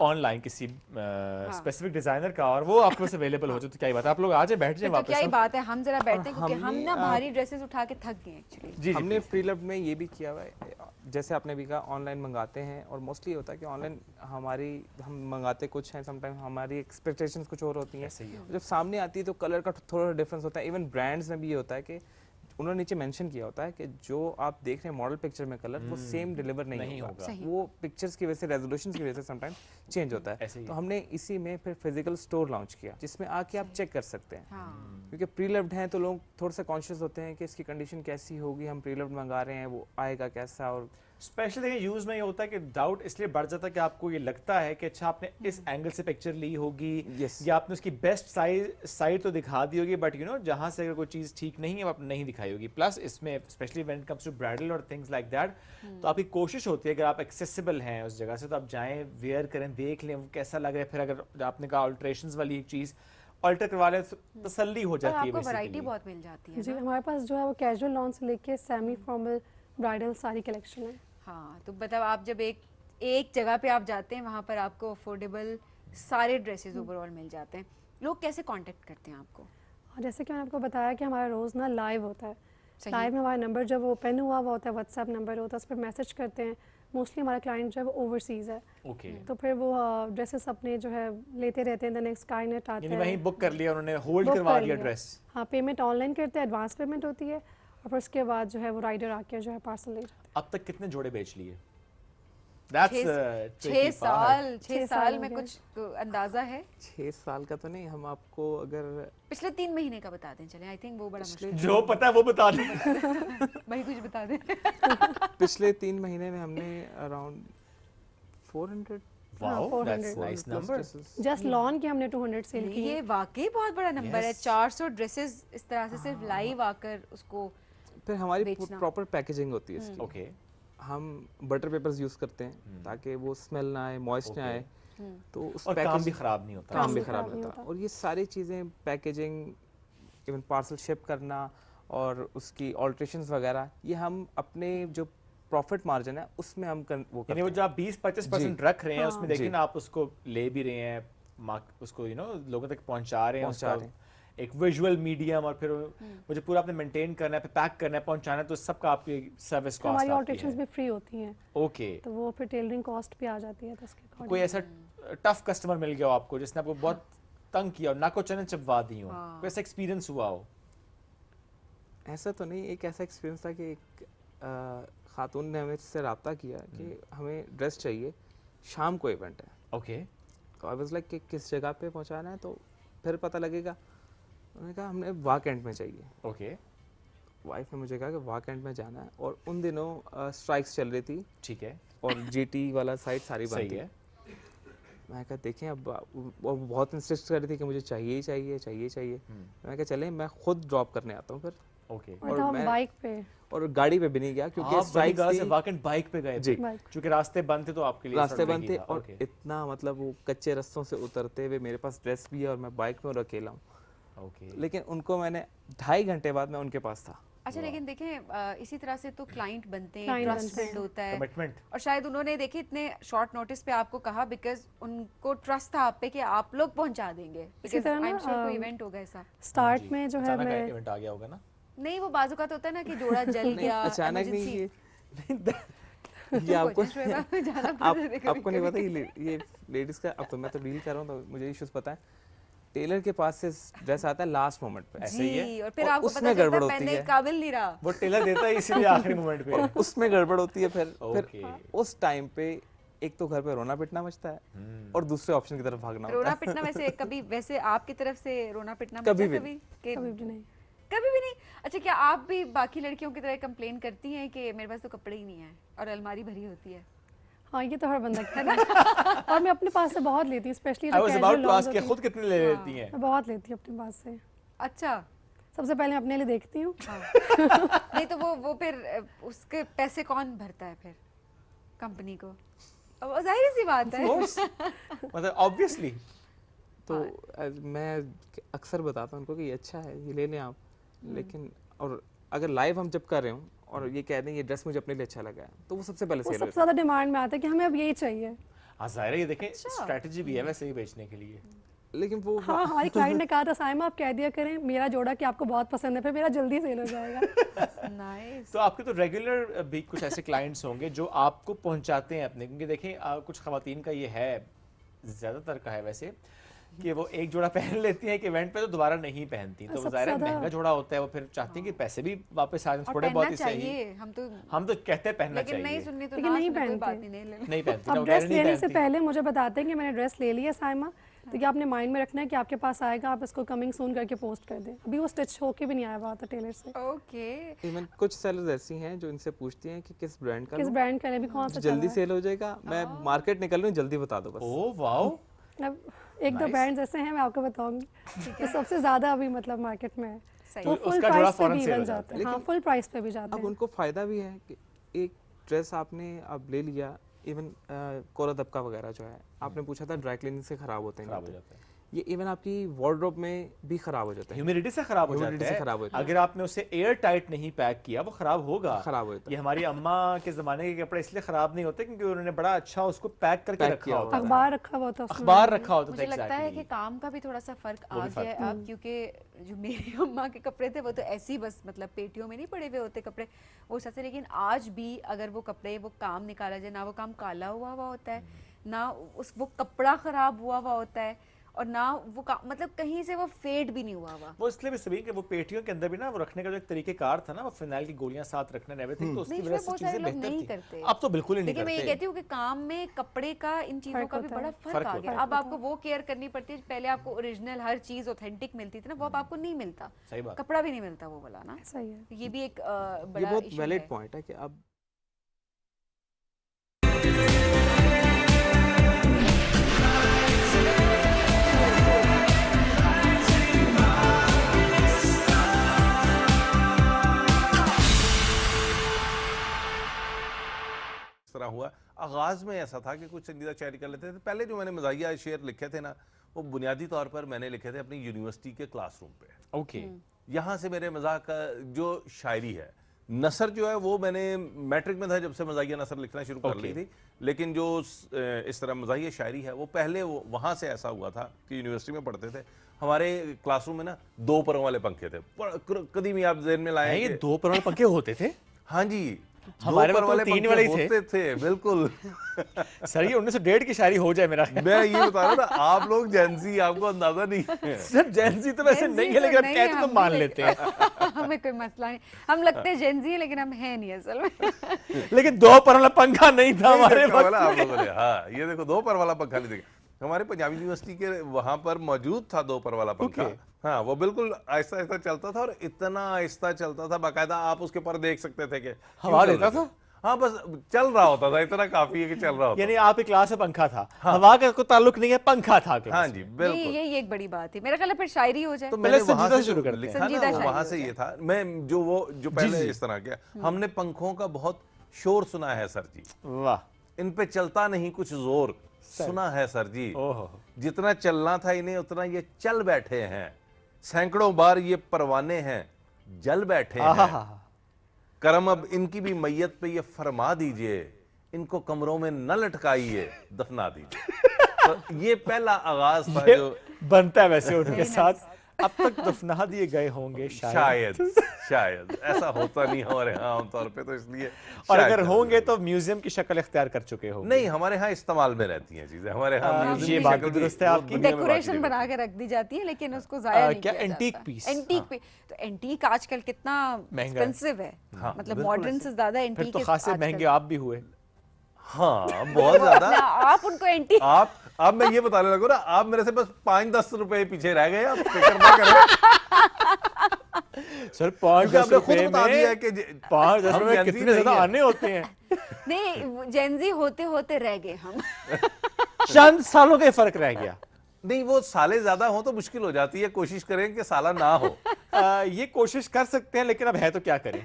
ऑनलाइन किसी स्पेसिफिक डिजाइनर का, और वो आपके पास अवेलेबल हो जाए, तो क्या ही बात है, आप लोग आ जाए बैठ जाए तो वापस। क्या ही बात है, हम जरा बैठते हैं क्योंकि हम हमने, ना भारी ड्रेसेस उठा के थक गए एक्चुअली। जी हमने प्री लव में ये भी किया हुआ है, जैसे आपने भी कहा ऑनलाइन मंगाते हैं, और मोस्टली होता है कि ऑनलाइन हम मंगाते कुछ हैं, समटाइम हमारी एक्सपेक्टेशंस कुछ और होती हैं, जब सामने आती है तो कलर का थोड़ा डिफरेंस होता है। इवन ब्रांड्स में भी ये होता है कि उन्होंने नीचे मेंशन किया होता है कि जो आप देख रहे हैं मॉडल पिक्चर में कलर, वो सेम डिलीवर नहीं होगा। वो पिक्चर्स की वजह से, रेजोल्यूशन की वजह से समटाइम चेंज होता है। तो हमने इसी में फिर फिजिकल स्टोर लॉन्च किया, जिसमें आके आप चेक कर सकते हैं। क्योंकि प्री लव्ड हैं तो लोग थोड़ा सा कॉन्शियस होते हैं कि इसकी कंडीशन कैसी होगी, हम प्री लव्ड मंगा रहे हैं, वो आएगा कैसा। और स्पेशली देखिए यूज में ये होता है कि डाउट इसलिए बढ़ जाता है कि आपको ये लगता है कि अच्छा आपने इस एंगल से पिक्चर ली होगी, या आपने उसकी बेस्ट साइड तो दिखा दी होगी, बट यू नो जहां से अगर कोई चीज़ ठीक नहीं है वो आपने नहीं दिखाई होगी। प्लस इसमें specially when it comes to bridal और थिंग्स लाइक दैट, तो आपकी कोशिश होती है अगर आप एक्सेसिबल हैं उस जगह से तो आप जाएं, वेयर करें, देख लें वो कैसा लग रहा है। फिर अगर आपने कहा अल्ट्रेशंस वाली एक चीज़ ऑल्टर करवा लें तो तसल्ली हो जाती है। आपको वैरायटी बहुत मिल जाती है जी, ना? हमारे पास जो है वो कैजुअल लॉन से लेके सेमी फॉर्मल ब्राइडल सारी कलेक्शन है। हाँ, तो मतलब आप जब एक जगह पे आप जाते हैं वहाँ पर आपको अफोर्डेबल सारे ड्रेसेस ओवरऑल मिल जाते हैं। लोग कैसे कांटेक्ट करते हैं आपको? और जैसे कि मैंने आपको बताया कि हमारा रोज़ ना लाइव होता है। लाइव में हमारा नंबर जब ओपन हुआ होता है, व्हाट्सएप नंबर होता है, उस पर मैसेज करते हैं। मोस्टली हमारा क्लाइंट जो है वो ओवरसीज़ है, तो फिर वो ड्रेसेस अपने जो है लेते रहते हैं। द नेक्स्ट स्काईनेट आता है, वहीं बुक कर लिया उन्होंने, होल्ड करवा लिया ड्रेस। हाँ, पेमेंट ऑनलाइन करते हैं, एडवांस पेमेंट होती है, और फिर उसके बाद जो है वो राइडर आके जो है पार्सल ले जाते हैं। अब तक कितने जोड़े बेच लिए? 6 साल में कुछ तो अंदाजा है? 6 साल का तो नहीं, हम आपको अगर पिछले 3 महीने का बता दें चले, आई थिंक वो बड़ा मुश्किल जो पता है वो बता दें। भाई कुछ बता दें। पिछले 3 महीने में हमने around 400 wow, that's nice number. Just lawn की हमने 200 सेल की। ये वाकई बहुत बड़ा नंबर है। 400 ड्रेसेस इस तरह से सिर्फ लाइव आकर उसको। फिर हमारी प्रॉपर पैकेजिंग होती है इसकी। ओके, हम बटर पेपर्स यूज करते हैं ताकि वो स्मेल ना आए, मॉइस्ट ना आए, तो उस और काम भी खराब नहीं होता। काम भी खराब नहीं होता। और ये सारी चीज़ें, पैकेजिंग, इवन पार्सल शिप करना और उसकी ऑल्ट्रेशंस वगैरह, ये हम अपने जो प्रॉफिट मार्जिन है उसमें हम वो करते हैं। वो जो आप 20-25% रख रहे हैं उसमें देखिए ना, आप उसको ले भी रहे हैं, उसको लोगों तक पहुंचा रहे हैं, एक विजुअल मीडियम और फिर मुझे पूरा अपने मेंटेन करना है, फिर पैक करना है, पहुंचाना है, तो सबका आपकी सर्विस कॉस्ट हमारी आती ऑल्ट्रेशंस है। भी फ्री होती हैं, ओके, तो वो फिर टेलरिंग कॉस्ट भी आ जाती है, तो उसके कोई according- ऐसा टफ कस्टमर मिल गया हो आपको जिसने आपको बहुत तंग किया और नाको चने चबवा दी हो, कोई ऐसा एक्सपीरियंस हुआ हो? ऐसा तो नहीं, एक ऐसा एक्सपीरियंस था कि एक खातून ने हमें से रब्ता किया कि हमें ड्रेस चाहिए, शाम को इवेंट है। ओके, तो आई वाज लाइक कि किस जगह पे पहुंचाना है, तो फिर पता लगेगा। उन्होंने कहा हमने वाक एंड में चाहिए। ओके, वाइफ ने मुझे कहा कि वाक एंड में जाना है, और उन दिनों स्ट्राइक्स चल रही थी ठीक है, और जीटी वाला साइट सारी बंद सही थी। है। मैं कहा देखें, अब वो बहुत इंसिस्ट कर रही थी कि मुझे चाहिए ही चाहिए, चाहिए चाहिए। मैं कहा चलें, मैं खुद ड्रॉप करने आता हूँ फिर। ओके, और तो हम बाइक पे, और गाड़ी पे भी नहीं गया क्योंकि आप स्ट्राइक वही से वाकई बाइक पे गए जी। थे बाइक क्योंकि रास्ते बंद थे, तो आपके लिए रास्ते सड़क बंद नहीं थे, था। और ओके, इतना मतलब वो कच्चे रास्तों से उतरते हुए मेरे पास ड्रेस भी है और मैं बाइक में और अकेला हूँ। ओके, लेकिन उनको मैंने 2.5 घंटे बाद मैं उनके पास था। अच्छा, लेकिन देखें इसी तरह से तो क्लाइंट बनते हैं, Client ट्रस्ट बनते बिल्ड हैं। होता है, कमिटमेंट। और शायद उन्होंने देखे इतने शॉर्ट नोटिस पे आपको कहा बिकॉज उनको ट्रस्ट था आप पे कि आप लोग पहुंचा देंगे, बिकॉज तरह आई एम ना, श्योर कोई इवेंट होगा ऐसा। स्टार्ट में जो है अचानक मैं इवेंट आ गया होगा ना? नहीं, वो बाजू का तो होता है ना कि जोड़ा जल गया, अचानक नहीं, emergency। ये आपको जाना पड़ता है कभी आपको नहीं कभी। पता ये लेडीज का, अब तो मैं तो डील कर रहा हूँ तो मुझे इश्यूज पता है। टेलर के पास से ड्रेस आता है लास्ट मोमेंट पे, ऐसे ही है। जी, और फिर और आपको उसमें पता चलता गड़बड़ है होती पहनने है। के काबिल नहीं रहा। वो टेलर देता है इसीलिए आखिरी मोमेंट पे। उसमें गड़बड़ होती है। फिर ओके। उस टाइम पे एक तो घर पे रोना पिटना मचता है और दूसरे ऑप्शन की तरफ भागना होता रोना है। पिटना वैसे कभी, वैसे आपकी तरफ से रोना पिटना कभी मचा भी कि कभी भी नहीं। कभी भी नहीं? अच्छा, क्या आप भी बाकी लड़कियों की तरह कंप्लेन करती हैं कि मेरे पास तो कपड़े ही नहीं है और अलमारी भरी होती है? हाँ, ये तो हर बंदा कहता है और मैं अपने पास से बहुत लेती हूँ, specially I was about to ask कि खुद कितने ले लेती हैं? मैं बहुत लेती हूँ अपने पास से। अच्छा, सबसे पहले अपने लिए देखती हूँ। नहीं तो वो फिर उसके पैसे कौन भरता है फिर? कंपनी को। अब जाहिर सी बात है। मतलब ऑब्वियसली। तो मैं अक्सर बताता हूँ उनको कि ये अच्छा है, ये ले लें आप। लेकिन और अगर लाइव हम जब कर रहे हो और ये कह दें ये ड्रेस मुझे अपने लिए अच्छा लगा है, तो वो सबसे पहले वो सेल सबसे होता है। ज़्यादा डिमांड में आता है कि हमें अब यही चाहिए। हाँ, जाहिर है, ये देखें स्ट्रेटजी भी है वैसे ही बेचने के लिए। लेकिन वो हाँ, हमारी क्लाइंट ने कहा था साइमा आप कह दिया करें मेरा जोड़ा कि आपको बहुत पसंद है, फिर मेरा जल्दी सेल हो जाएगा। नाइस। तो आपके तो रेगुलर भी कुछ ऐसे क्लाइंट्स होंगे जो आपको पहुंचाते हैं अपने, क्योंकि देखें कुछ खवातीन का ये है, ज़्यादातर का है वैसे, कि वो एक जोड़ा पहन लेती हैं कि इवेंट पे तो दोबारा नहीं पहनती, तो वो ज़ाहिर है महंगा जोड़ा होता है, वो फिर चाहती हैं कि पैसे भी वापस आ जाएं और थोड़े बहुत पहनना ही सही। चाहिए, हम तो कहते हैं पहनना लेकिन नहीं चाहिए, सुननी तो लेकिन ना नहीं सुने, कोई पहनते। बात ही नहीं ले नहीं पहनती ना, अब वो ड्रेस नहीं लेने से पहनती। पहले मुझे बताते हैं कि मैंने ड्रेस ले लिया साइमा, तो ये आपने माइंड में रखना है कि आपके पास आएगा, आप इसको कमिंग सून करके पोस्ट कर दें। अभी वो स्टिच होके भी नहीं आया हुआ था टेलर से। ओके। इवन कुछ सेलर्स ऐसी हैं जो इनसे पूछती हैं कि किस ब्रांड का किस लूं? ब्रांड का है, अभी कौन सा चल जल्दी रहा है। सेल हो जाएगा, मैं मार्केट निकल रही हूँ, जल्दी बता दो बस। ओह वाओ, अब एक दो ब्रांड्स ऐसे हैं मैं आपको बताऊंगी, जो सबसे ज़्यादा अभी मतलब मार्केट में है, सही। वो तो फुल उसका जोड़ा प्राइस पे फौरन भी सेल हो बन जाता जाते है। हैं। हाँ, लेकिन फुल प्राइस पे भी जाते अब हैं। उनको फ़ायदा भी है कि एक ड्रेस आपने अब ले लिया, इवन कोरा दबका वगैरह जो है, आपने पूछा था ड्राई क्लीनिंग से ख़राब होते हैं, खराब हो जाता है, ये इवन आपकी वार्डरोब में भी खराब हो जाता है, ह्यूमिडिटी से खराब हो Humidity जाता से है। खराब हो जाता है। अगर आपने उसे एयर टाइट नहीं पैक किया वो खराब होगा। खराब हो जाता ये है। हमारी अम्मा के ज़माने के कपड़े इसलिए खराब नहीं होते क्योंकि उन्होंने बड़ा अच्छा उसको पैक करके पैक रखा किया होता था। अखबार रखा हुआ था उसमें। अखबार रखा होता था, मुझे लगता है कि exactly। काम का भी थोड़ा सा फर्क वो आ भी गया है फर्क अब, क्योंकि जो मेरी अम्मा के कपड़े थे वो तो ऐसे ही बस मतलब पेटियों में नहीं पड़े हुए होते कपड़े वो सबसे, लेकिन आज भी अगर वो कपड़े वो काम निकाला जाए ना वो काम काला हुआ होता है, ना वो कपड़ा खराब हुआ होता है, और ना वो मतलब कहीं से वो फेड भी नहीं हुआ हुआ। वो इसलिए भी सभी कि वो पेटियों के अंदर भी ना वो रखने का जो एक तरीकेकार था ना, वो फिनाइल की गोलियां साथ रखना एंड एवरीथिंग, तो उसकी नहीं, वजह इसमें से बहुत सारे चीजें लोग बेहतर नहीं थी। करते। अब तो बिल्कुल ही नहीं देखिए, मैं ये करते। कहती हूँ कि काम में कपड़े का इन चीजों फर्क का भी होता है। बड़ा फर्क फर्क आ होता गया। है। अब आपको वो केयर करनी पड़ती है, पहले आपको ओरिजिनल हर चीज ऑथेंटिक मिलती थी ना, वो अब आपको नहीं मिलता, सही बात। कपड़ा भी नहीं मिलता वो वाला ना। सही है। ये भी एक ये बड़ा बहुत issue वैलिड है। पॉइंट है कि अब इस तरह हुआ। आगाज़ में ऐसा था कि कुछ संजीदा शायरी कर लेते थे। पहले जो मैंने मज़ाहिया शेर लिखे थे ना, वो बुनियादी तौर पर मैंने लिखे थे अपनी यूनिवर्सिटी के क्लासरूम पे। ओके, यहाँ से मेरे मज़ाक का जो शायरी है नसर जो है वो मैंने मैट्रिक में था जब से मज़ाहिया नसर लिखना शुरू कर ली थी, लेकिन जो इस तरह मज़ाहिया शायरी है वो पहले वहाँ से ऐसा हुआ था कि यूनिवर्सिटी में पढ़ते थे, हमारे क्लासरूम में ना 2 परों वाले पंखे थे। कदीमी आप ज़हन में लाएं, ये 2 पर वाले पंखे होते थे? हाँ जी, हमारे में तो 3 वाले ही होते थे। बिल्कुल सर ये 1901 की शायरी हो जाए मेरा। मैं ये बता रहा था, आप लोग जेंजी, आपको अंदाजा नहीं है। सर जेंजी तो वैसे नहीं है, लेकिन आप कहते तो मान लेते हैं। हमें कोई मसला नहीं, हम लगते हैं जेंजी है लेकिन हम हैं नहीं असल में। लेकिन 2 पर वाला पंखा नहीं था हमारे वक्त आप लोगों ने। हाँ, ये देखो 2 पर वाला पंखा नहीं देखा, हमारे पंजाब यूनिवर्सिटी के वहां पर मौजूद था 2 पर वाला पंखा। हाँ, वो बिल्कुल आहिस्ता आहिस्ता चलता था और इतना आहिस्ता चलता था, बाकायदा आप उसके पर देख सकते थे कि हवा देता था। हाँ, बस चल रहा होता था, इतना काफी है कि चल रहा होता। यानी आपकी क्लास में पंखा था, हवा का कोई ताल्लुक नहीं है, पंखा था क्लास। हाँ जी, बिल्कुल। ये एक बड़ी बात है। मेरा ख्याल है फिर शायरी हो जाए। तो मैंने वहां से शुरू कर लिखा ना, वहां से ये था। मैं जो पहले इस तरह के, हमने पंखों का बहुत शोर सुना है सर जी, वाह, इन पे चलता नहीं कुछ जोर सुना है सर जी, जितना चलना था इन्हें उतना ये चल बैठे हैं, सैकड़ों बार ये परवाने हैं जल बैठे हैं, करम अब इनकी भी मैयत पे ये फरमा दीजिए, इनको कमरों में न लटकाइए दफना दीजिए। तो ये पहला आगाज था जो बनता है वैसे उनके साथ। अब तक दफना दिए गए होंगे शायद ऐसा होता नहीं हमारे यहाँ आमतौर पे, तो इसलिए और अगर होंगे तो म्यूजियम की शक्ल इख्तियार कर चुके हो। नहीं, हमारे यहाँ इस्तेमाल में रहती हैं चीजें, हमारे यहाँ ये बात दुरुस्त है आपकी। डेकोरेशन बना के रख दी जाती है लेकिन उसको जाया नहीं क्या किया एंटीक जाता। पीस, एंटीक पीस तो एंटीक आजकल कितना एक्सपेंसिव है, मतलब मॉडर्न से ज्यादा एंटीक। फिर तो खासे महंगे आप भी हुए। हाँ, बहुत ज्यादा। आप उनको एंटीक, आप मैं ये बताने लगूं ना, आप मेरे से बस 5-10 रुपए पीछे रह गए, आप फिक्र ना करें। सर 5-10 रुपए बता दिया कि 5-10 रुपए कितने ज्यादा आने होते हैं। नहीं, जेंजी होते होते रह गए हम। चंद सालों का फर्क रह गया। नहीं, वो साले ज्यादा हो तो मुश्किल हो जाती है, कोशिश करें कि साला ना हो। ये कोशिश कर सकते हैं, लेकिन अब है तो क्या करें।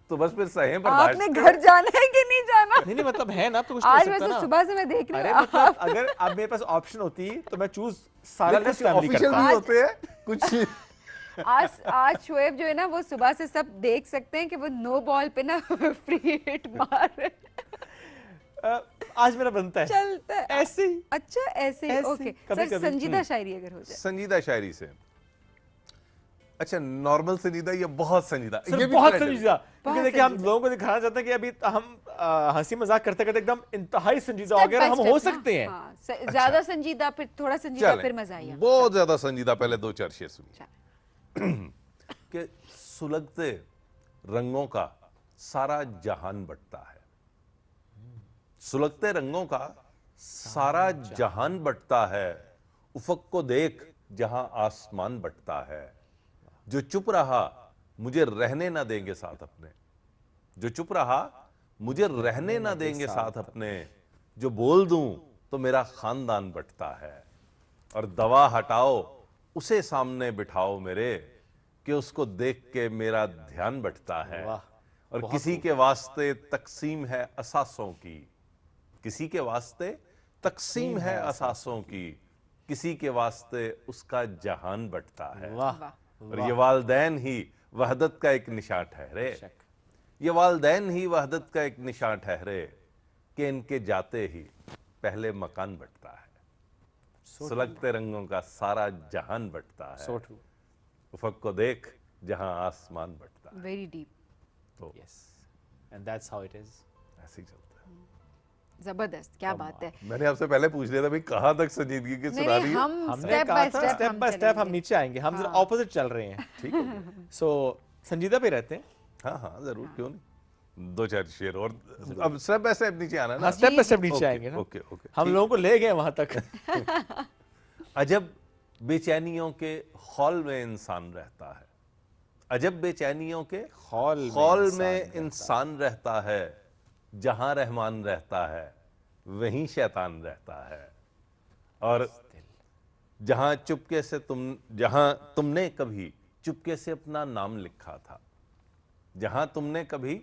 तो बस फिर सही बर्दाश्त। आपने घर जाना है कि नहीं जाना? नहीं मतलब है ना, तो कुछ आज कर सकता वैसे ना। सुबह से मैं देख रही हूँ। मतलब अगर अब मेरे पास ऑप्शन होती तो मैं चूज सारा कुछ ऑफिशियल भी होते हैं कुछ। आज शोएब जो है ना, वो सुबह से सब देख सकते हैं कि वो नो बॉल पे ना फ्री हिट मार रहे हैं। आज मेरा बनता है, चलता है ऐसे ही। अच्छा ऐसे ही, ओके सर। संजीदा शायरी अगर हो जाए। संजीदा शायरी से, अच्छा नॉर्मल संजीदा या बहुत संजीदा? ये बहुत संजीदा, क्योंकि देखिए हम लोगों को दिखाना चाहते हैं कि अभी हम हंसी मजाक करते करते एकदम इंतहाई संजीदा हो गए, हम हो सकते हैं। ज्यादा संजीदा, फिर थोड़ा संजीदा, फिर मजा आया। बहुत ज्यादा संजीदा। पहले 2-4 शेर सुनिए कि सुलगते रंगों का सारा जहान बटता है, सुलगते रंगों का सारा जहान बटता है, उफक को देख जहां आसमान बटता है, जो चुप रहा मुझे रहने ना देंगे साथ अपने, जो चुप रहा मुझे रहने ना देंगे साथ अपने, जो बोल दूं तो मेरा खानदान बटता है, और दवा हटाओ उसे सामने बिठाओ मेरे, कि उसको देख के मेरा ध्यान बटता है, और किसी के वास्ते तकसीम है असासों की, किसी के वास्ते तकसीम है असासों की, किसी के वास्ते उसका जहान बटता है, और ये वालदैन ही वहदत का एक निशान ठहरे, ये वालदैन ही वहदत का एक निशान ठहरे, कि इनके जाते ही पहले मकान बटता है, सुलगते रंगों का सारा जहान बटता है, उफक को देख जहां आसमान बटता है। Very deep. तो yes, and that's how it is. ऐसे ही चलता है। जबरदस्त, क्या बात है। मैंने आपसे पहले पूछ लिया था भाई कहां तक संजीदगी की सुना रही है। हम स्टेप बाय स्टेप हम नीचे आएंगे, हम जरा ऑपोजिट चल रहे हैं। ठीक है। सो संजीदा पे रहते हैं। हाँ हाँ जरूर, क्यों नहीं, 2-4 शेर और अब स्टेप बाय स्टेप नीचे आना ना। स्टेप बाय स्टेप नीचे आएंगे ना। ओके ओके, हम लोगों को ले गए वहां तक। अजब बेचैनियों के खौल में इंसान रहता है, अजब बेचैनियों के खौल में इंसान रहता है, जहां रहमान रहता है वहीं शैतान रहता है, और जहां तुमने कभी चुपके से अपना नाम लिखा था, जहां तुमने कभी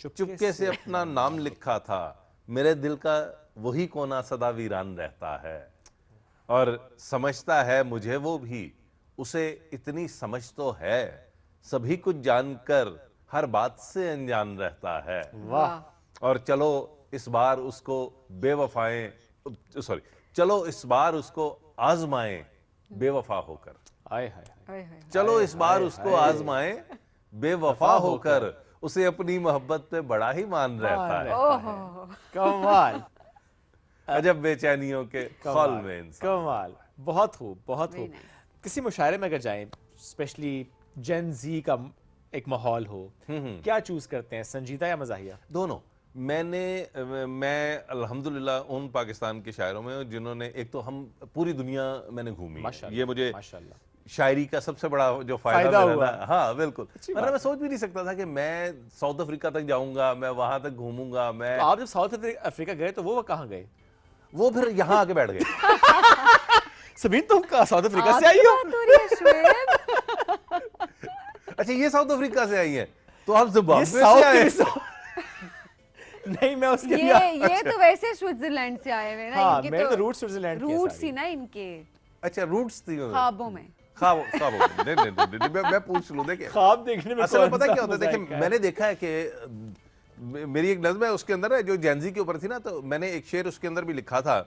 चुपके से अपना नाम लिखा था, मेरे दिल का वही कोना सदा वीरान रहता है, और समझता है मुझे वो भी, उसे इतनी समझ तो है, सभी कुछ जानकर हर बात से अनजान रहता है। वाह। और चलो इस बार उसको बेवफाएं, सॉरी, चलो इस बार उसको आजमाएं बेवफा होकर। हाय हाय हाय। चलो इस बार उसको आजमाएं बेवफा होकर, उसे अपनी मोहब्बत पे बड़ा ही मान रहता है। कमाल। अजब बेचैनियों के खौल में इंसान। कमाल। बहुत खूब, बहुत खूब। किसी मुशायरे में अगर जाएं, स्पेशली जेन जी का एक माहौल हो, क्या चूज करते हैं, संजीदा या मज़ाहिया? दोनों। मैं अल्हम्दुलिल्लाह उन पाकिस्तान के शायरों में हूं जिन्होंने, एक तो हम पूरी दुनिया मैंने घूमी है, ये मुझे शायरी का सबसे बड़ा जो फायदा हुआ। हाँ बिल्कुल, वरना मैं सोच भी नहीं सकता था कि मैं साउथ अफ्रीका तक जाऊंगा, मैं वहां तक घूमूंगा। मैं तो आप जब साउथ अफ्रीका गए तो वो कहाँ गए? वो फिर यहाँ आके बैठ गए। सबीन तुम साउथ अफ्रीका से आई हो? अच्छा ये साउथ अफ्रीका से आई है, तो आप जिम्बाब्वे से आए? नहीं, मैं उसके ये तो वैसे स्विट्जरलैंड से आए हुए ना। हाँ, इनके मेरे तो रूट स्विट्जरलैंड के रूट्स थी ना इनके। अच्छा रूट्स थी ख्वाबों में। ख्वाबों में। नहीं, मैं पूछ लूं। देखिए ख्वाब देखने में असल में पता क्या होता है, देखिए मैंने देखा है कि मेरी एक नज़्म है उसके अंदर है जो जेनजी के ऊपर थी ना, तो मैंने एक शेर उसके अंदर भी लिखा था,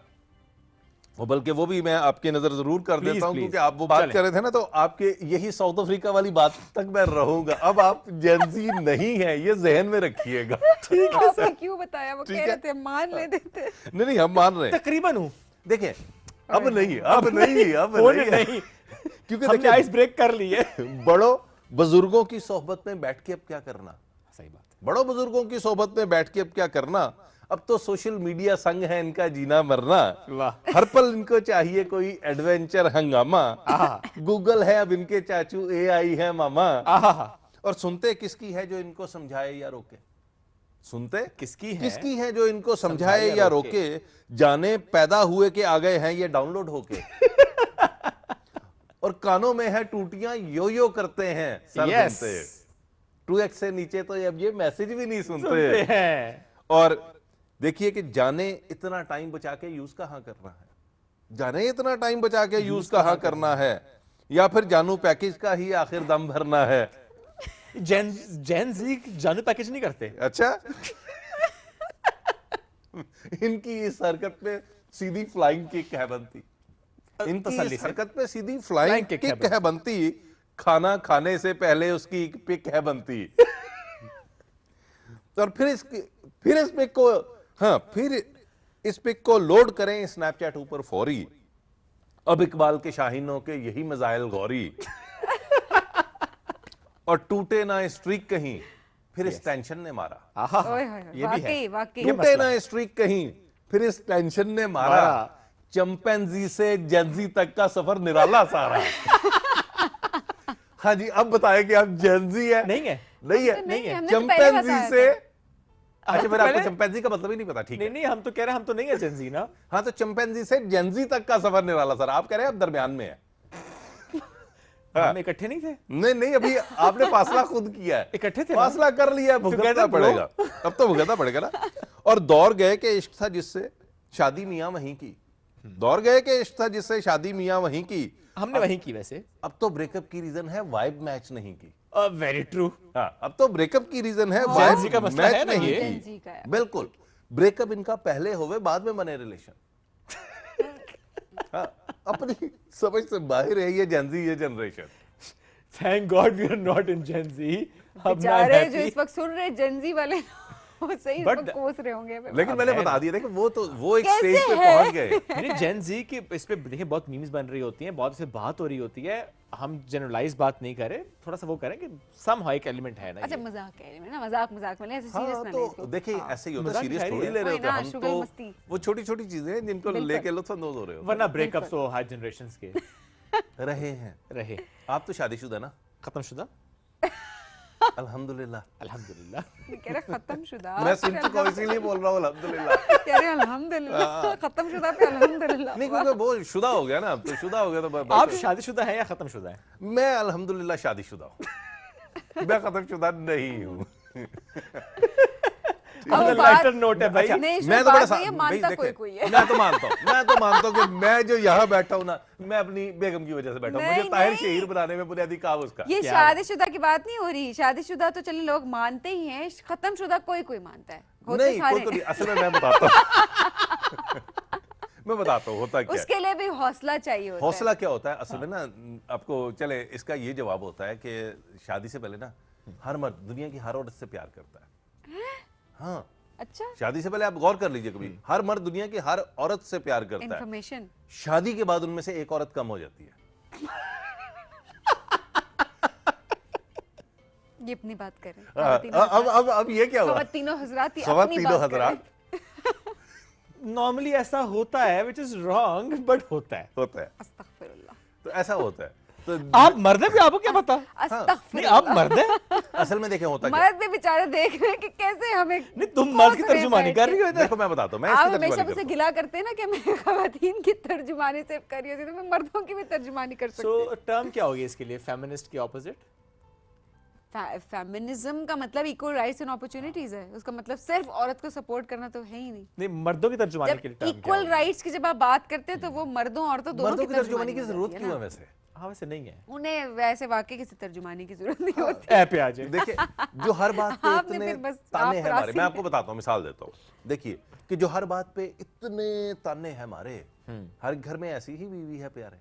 वो बल्कि वो भी मैं आपकी नजर जरूर कर देता हूं, क्योंकि आप वो बात कर रहे थे ना, तो आपके यही साउथ अफ्रीका वाली बात तक मैं रहूंगा। अब आप जेनजी नहीं है, ये जहन में रखिएगा। ठीक है सर। क्यों बताया? वो कह रहे थे मान ले देते। नहीं हम मान रहे हैं, तकरीबन हूं। देखिए अब नहीं, क्योंकि हमने आइस ब्रेक कर ली है। बड़ों बुजुर्गों की सोहबत में बैठ के अब क्या करना। सही बात। बड़ों बुजुर्गों की सोहबत में बैठ के अब क्या करना। अब तो सोशल मीडिया संग है इनका जीना मरना। हर पल इनको चाहिए कोई एडवेंचर हंगामा। गूगल है अब इनके चाचू, AI है मामा। और सुनते किसकी है जो इनको समझाए या रोके। सुनते किसकी है जो इनको समझाए या रोके। जाने पैदा हुए के आ गए हैं ये डाउनलोड होके। और कानों में है टूटियां यो करते हैं सर सुनते। 2x से नीचे तो अब ये मैसेज भी नहीं सुनते हैं। और देखिए कि जाने इतना टाइम बचा के यूज कहां करना है, जाने इतना टाइम बचा के यूज कहां करना है, या फिर जानू पैकेज का ही आखिर दम भरना है। जेन जी जानू पैकेज नहीं करते। अच्छा इनकी इस हरकत पे सीधी फ्लाइंग किक है बनती। इनकी इस हरकत पे सीधी फ्लाइंग किक है बनती। खाना खाने से पहले उसकी पिक है बनती। और फिर इस पिक को, हाँ फिर इस पिक को लोड करें स्नैपचैट ऊपर फौरी। अब इकबाल के शाहीनों के यही मजाइल गौरी। और टूटे ना स्ट्रीक कहीं फिर इस टेंशन ने मारा। ये भी है। टूटे ना स्ट्रीक कहीं फिर इस टेंशन ने मारा। चंपैंजी से जेनजी तक का सफर निराला सारा। हाँ जी, अब बताएं कि आप जेनजी है? नहीं है। चंपैंजी से। अच्छा फिर आपको चंपैंजी का मतलब ही नहीं पता। ठीक है, नहीं हम तो कह रहे हैं हम तो नहीं है जेनजी ना। हाँ तो चंपैंजी से जेनजी तक का सफर निराला सर। आप कह रहे हैं आप दरमियान में है। हम इकट्ठे नहीं थे। नहीं अभी आपने फासला खुद किया है। इकट्ठे थे, फासला कर लिया, भुगतना पड़ेगा। अब तो भुगतना पड़ेगा ना। और दौर गए के इश्क था जिससे शादी मियां वहीं की। दौर गए के इश्क था जिससे शादी मियां वहीं की। हमने वहीं की वैसे। अब तो ब्रेकअप की रीजन है वाइब मैच नहीं की। Very true. हाँ अब तो ब्रेकअप की रीजन है वाइब का मसला है नहीं की। बिल्कुल, ब्रेकअप इनका पहले होवे बाद में बने रिलेशन। हाँ, अपनी समझ से बाहर है ये जेनजी, ये generation. Thank God we are not in Gen Z. बेचारे जो इस वक्त सुन रहे जेनजी वाले वो सही कोस रहे होंगे। लेकिन मैंने बता दिया देखिए वो एक स्टेज पे पहुंच गए। जेनजी के इस पे देखिए बहुत मीम्स बन रही होती हैं, बहुत से बात हो रही होती है। हम जनरलाइज बात नहीं करें, थोड़ा सा वो करें कि सम हाई एलिमेंट है ना। अच्छा मजाक है ना, मजाक में ऐसे सीरियस ना लें। तो देखिए ऐसे ही होता है, सीरियस थोड़ी ले रहे होते हम तो। वो छोटी-छोटी चीजें हैं जिनको लेके लुत्फअंदोज हो रहे हो। वरना ब्रेकअप तो हर जनरेशंस के रहे। आप तो शादीशुदा ना? खत्मशुदा? अल्हम्दुलिल्लाह। कह रहे खत्मशुदा। मैं सिंध को इसीलिए बोल रहा हूँ अल्हम्दुलिल्लाह। कह रहे अल्हम्दुलिल्लाह। खत्मशुदा पे अल्हम्दुलिल्लाह। नहीं क्योंकि वो शुदा हो गया ना, अब तो शुदा हो गया तो। आप शादीशुदा हैं या खत्मशुदा हैं? मैं अल्हम्दुलिल्लाह शादीशुदा हूँ। मैं खत्मशुदा नहीं हूँ। अब On a बात- lighter note है भाई। अच्छा, नहीं, इसमें मैं तो बात बड़ा नहीं है, भाई मानता देखिए, कोई है। मैं तो मानता हूँ कि मैं जो यहाँ बैठा हूँ ना, मैं अपनी बेगम की वजह से बैठा हूँ। मुझे नहीं, ताहिर नहीं। शहीर बनाने में बुनियादी काम उसका। ये क्या शादीशुदा की बात नहीं हो रही, शादीशुदा तो चलिए लोग मानते ही हैं, खत्मशुदा कोई मानता है, होते नहीं, सारे कोई तो नहीं, असल में मैं बताता हूँ मैं बताता हूँ होता क्या है। उसके लिए भी हौसला चाहिए होता हौसला क्या होता है असल में ना, आपको चले इसका ये जवाब होता है कि शादी से पहले ना हर मर्द दुनिया की हर औरत से प्यार करता है। हाँ, है। अच्छा, शादी से पहले आप गौर कर लीजिए, कभी हर मर्द दुनिया की हर औरत से प्यार करता है। इन्फॉर्मेशन। शादी के बाद उनमें से एक औरत कम हो जाती है। ये अपनी बात करें। अब ये क्या हुआ? खवातीनों हजरात ही अपनी खवातीनों बात हजरात करें। नॉर्मली ऐसा होता है, विच इज रॉन्ग, बट होता है। अस्तगफिरुल्लाह। तो ऐसा होता है। तो आप मर्द हैं, आपको क्या पता? नहीं, अस्तगफिरुल्लाह। आप मर्द हैं। असल में देखें होता क्या, मर्द भी बेचारे देख रहे हैं कि कैसे हमें नहीं, तुम मर्द की कोस रहे तर्जुमानी कर रही हो इधर। देखो मैं बताता हूँ, मैं आप इसकी हमेशा तर्जुमानी मुझसे करता गिला करते हैं ना कि मैं खवातीन की तर्जुमानी सिर्फ कर रही होती, तो मैं मर्दों की भी तर्जुमानी कर सकती हूँ। सो टर्म क्या होगी इसके लिए, फेमिनिस्ट के ऑपोजिट? फेमिनिज्म का मतलब इक्वल राइट्स एंड अपॉर्चुनिटीज है, उसका मतलब सिर्फ औरत को सपोर्ट करना तो है ही नहीं। नहीं, मर्दों की तर्जुमानी के लिए जब टर्म क्या इक्वल होगी? राइट्स की जब आप बात करते हैं तो वो मर्दों औरतों दोनों मर्दों की की तर्जुमानी की हो जरूरत जाती है क्यों है ना। वैसे? हाँ, वैसे नहीं है। उन्हें वैसे वाकई किसी तर्जुमानी की जरूरत नहीं होती। ऐ पे आ जाए। देखिए, जो हर बात पे आपने इतने फिर बस ताने आप हैं हमारे, रास्ते मैं में- आपको बताता हूँ, मिसाल देता हूँ। देखिए कि जो हर बात पे इतने ताने हैं हमारे, हर घर में ऐसी ही बीवी है प्यारे।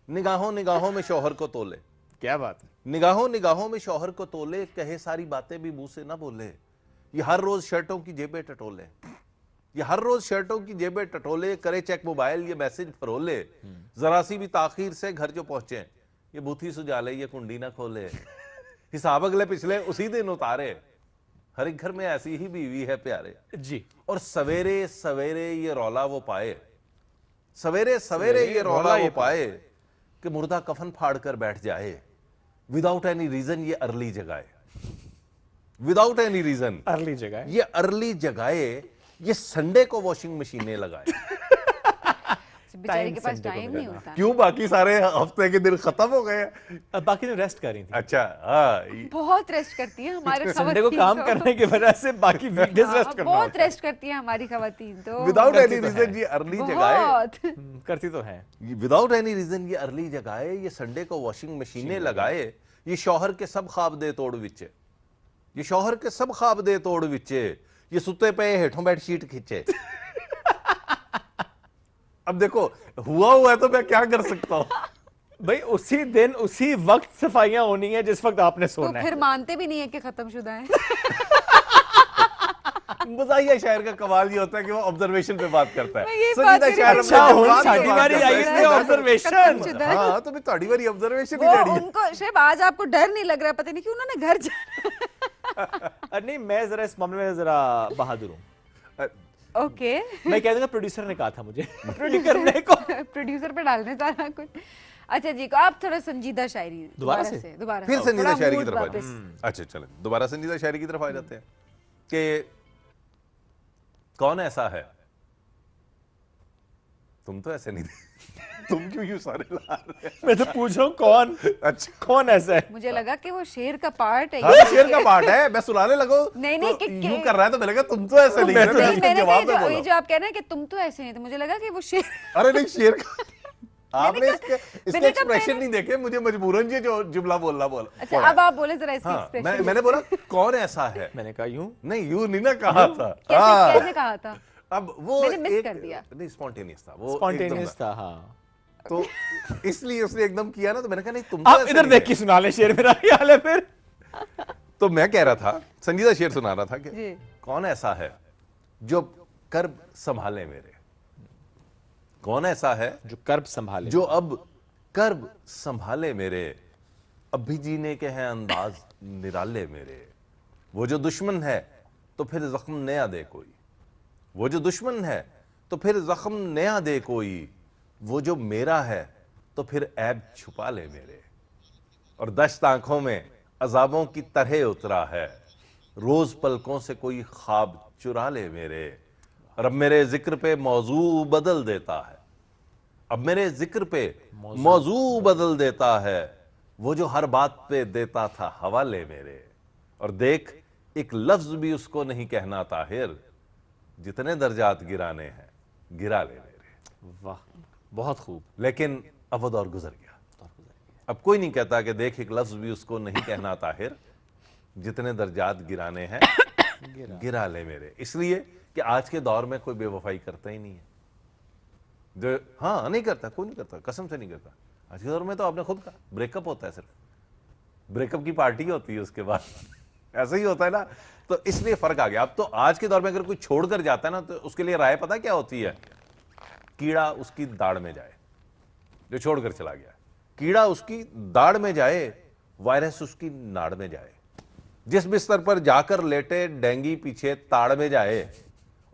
निगाहों निगाहों में शौहर को तोले, क्या बात है? निगाहों निगाहों में शौहर को तोले, कहे सारी बातें भी मुंह से ना बोले। ये हर रोज शर्टों की जेबें टटोले, ये हर रोज शर्टों की जेबें टटोले, करे चेक मोबाइल ये मैसेज फरोले। जरा सी भी ताखीर से घर जो पहुंचे, ये बूथी सुजाले ये कुंडी ना खोले। हिसाब अगले पिछले उसी दिन उतारे, हर एक घर में ऐसी ही बीवी है प्यारे। जी। और सवेरे सवेरे ये रौला वो पाए, सवेरे सवेरे ये रौला वो पाए कि मुर्दा कफन फाड़ कर बैठ जाए। विदाउट एनी रीजन ये अर्ली जगाए, विदाउट एनी रीजन अर्ली जगह ये अर्ली जगाए, ये संडे को वॉशिंग मशीनें लगाए। बेचारे के पास Sunday को टाइम नहीं होता। क्यों? बाकी सारे हफ्ते के दिन खत्म हो गए। अब बाकी तो रेस्ट कर रही थी। अच्छा, हाँ, बहुत रेस्ट करती हैं हमारे संडे को खवातीन काम तो। करने की वजह से बाकी वीकडेज हाँ, रेस्ट करना बहुत होता है। रेस्ट करती हैं हमारी खवातीन तो। विदाउट करती एनी तो रीजन है। ये अर्ली जगाए, बहुत। करती तो है। विदाउट एनी रीजन ये अर्ली जगाए, ये संडे को वॉशिंग मशीनें लगाए। ये शौहर के सब ख्वाब दे तोड़ विचे, ये शौहर के सब ख्वाब दे तोड़ विचे, ये सुते पे हेठों बेडशीट खींचे। अब देखो, हुआ है तो मैं क्या कर सकता हूँ? भाई उसी दिन उसी वक्त सफाइयां होनी है जिस वक्त आपने तो सोना है। फिर मानते भी नहीं है कि खत्मशुदा है। मजाहिया शायर का कमाल ये होता है कि वो ऑब्जर्वेशन पे बात करता मैं ये है। बात संजीदा करी शायर थी। अपने अच्छा, जज्बात हुन पे साडी बात बारी करता आई है। इसने ऑब्जर्वेशन। खत्मशुदा है। हाँ, तो तुम्हारी बारी ऑब्जर्वेशन ही वो लड़ी है। उनको शायद आज आपको डर नहीं लग रहा, पता नहीं क्यों उन्होंने घर जाना। नहीं, मैं जरा इस मामले में जरा बहादुर हूँ। ओके, मैं कह दूंगा प्रोड्यूसर ने कहा था मुझे रेडी करने को। प्रोड्यूसर पे डालने सारा कुछ। अच्छा जी, को आप थोड़ा संजीदा शायरी दोबारा से? दोबारा फिर से। संजीदा थोड़ा शायरी की mood तरफ आ वापस। जाते। अच्छा, चलें दोबारा संजीदा शायरी की तरफ आ जाते हैं कि कौन ऐसा है, तुम तो ऐसे नहीं थे। तुम क्यों यूं सारे ला रहे हैं? मैं तो पूछ रहा हूँ कौन, अच्छा, कौन ऐसा है? मुझे लगा कि वो शेर का पार्ट है। हाँ, ये। शेर का पार्ट है, मैं सुनाने लगो नहीं, नहीं, तो कि- यूं कर रहा है तो मैं लगा तुम तो ऐसे नहीं थे, नहीं, मैं इसका मैंने जवाब में कहा ये बोला। जो आप कह रहे हैं कि तुम तो ऐसे नहीं थे, मुझे लगा कि वो शेर। अरे नहीं, शेर का आपने इसके मैंने कहा एक्सप्रेशन नहीं देखे, मुझे मजबूरन ये जो जुमला बोलना बोला। अच्छा, अब आप बोले जरा इसके हाँ, एक्सप्रेशन। मैंने बोला कौन ऐसा है, मैंने कहा यूं। नहीं यूं नहीं ना कहा था। कैसे कहा था? अब वो मैंने मिस एक- कर दिया। नहीं, स्पॉन्टेनियस था वो, स्पॉन्टेनियस एकदम था। हाँ, तो इसलिए उसने एकदम किया ना, तो मैंने कहा नहीं तुम आप इधर देख के सुना ले शेर, मेरा क्या हाल है फिर? तो मैं कह रहा था, संजीदा शेर सुना रहा था कि जी। कौन ऐसा है जो कर्ब संभाले मेरे, कौन ऐसा है जो कर्ब संभाले, जो अब कर्ब संभाले मेरे, अब भी जीने के हैं अंदाज निराले मेरे। वो जो दुश्मन है तो फिर जख्म नया दे कोई, वो जो दुश्मन है तो फिर जख्म नया दे कोई, वो जो मेरा है तो फिर ऐब छुपा ले मेरे। और दश्त आंखों में अजाबों की तरह उतरा है, रोज पलकों से कोई ख्वाब चुरा ले मेरे। और अब मेरे जिक्र पे मौजू बदल देता है, अब मेरे जिक्र पे मौजू बदल देता है, वो जो हर बात पे देता था हवाले मेरे। और देख एक लफ्ज भी उसको नहीं कहना ताहिर, जितने दर्जात गिराने हैं गिरा ले मेरे। वाह, बहुत खूब। लेकिन अब वो दौर गुजर गया। अब कोई नहीं कहता कि देख एक लफ्ज भी उसको नहीं कहना ताहिर, जितने दर्जात गिराने हैं गिरा ले मेरे। इसलिए कि आज के दौर में कोई बेवफाई करता ही नहीं है। जो हाँ नहीं करता, कोई नहीं करता, कसम से नहीं करता। आज के दौर में तो आपने खुद कहा ब्रेकअप होता है, सिर्फ ब्रेकअप की पार्टी होती है उसके बाद ऐसा ही होता है ना। तो इसलिए फर्क आ गया। अब तो आज के दौर में अगर कोई छोड़कर जाता है ना, तो उसके लिए राय पता क्या होती है? कीड़ा उसकी दाढ़ में जाए। जो छोड़कर चला गया, कीड़ा उसकी दाढ़ में जाए, वायरस उसकी नाड़ में जाए। जिस बिस्तर पर जाकर लेटे डेंगी पीछे ताड़ में जाए,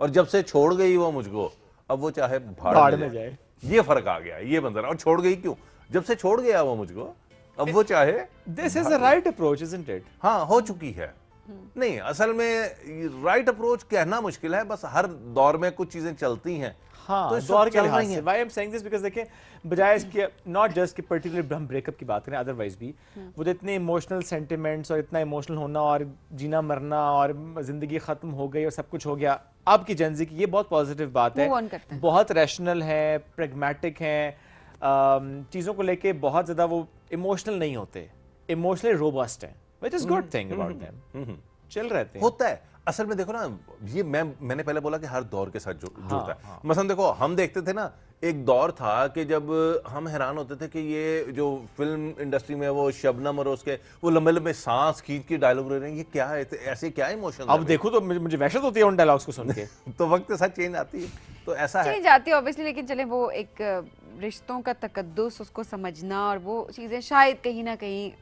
और जब से छोड़ गई वो मुझको, अब वो चाहे भाड़ में जाए। ये फर्क आ गया, ये बंदर। और छोड़ गई क्यों? जब से छोड़ गया वो मुझको, अब वो चाहे। This is the right approach, isn't it? हाँ, हो चुकी है। नहीं, असल में राइट अप्रोच कहना मुश्किल है, बस हर दौर में कुछ चीजें चलती हैं। हाँ, तो दौर के लिहाज से। Why I'm saying this because देखिए, बजाय इसके नॉट जस्ट कि पर्टिकुलर हम ब्रेकअप की बात करें, अदरवाइज भी वो इतने इमोशनल सेंटिमेंट्स और इतना इमोशनल होना और जीना मरना और जिंदगी खत्म हो गई और सब कुछ हो गया, अब की जेनजी की ये बहुत पॉजिटिव बात है। बहुत रैशनल है, प्रेगमेटिक है, चीज़ों को लेके बहुत ज़्यादा वो इमोशनल नहीं होते, इमोशनली रोबस्ट है, which is good thing about them. Chill रहते हैं। होता है। असल में देखो ना, ये मैंने पहले बोला कि हर दौर के साथ जुड़ता है। मसलन देखो, हम देखते थे ना, एक दौर था कि जब हम हैरान होते थे कि ये जो फिल्म इंडस्ट्री में वो शबनम और उसके वो लंबे लंबे सांस खींच के डायलॉग रह रहे हैं, ये क्या है, ऐसे क्या इमोशन। अब देखो तो मुझे वहशत होती है उन डायलॉग्स को सुन के। तो वक्त के साथ चेंज आती है, तो ऐसा है, चेंज आती है ऑब्वियसली। लेकिन चले वो एक रिश्तों का तकद्दुस, उसको समझना और वो चीजें शायद कहीं ना कहीं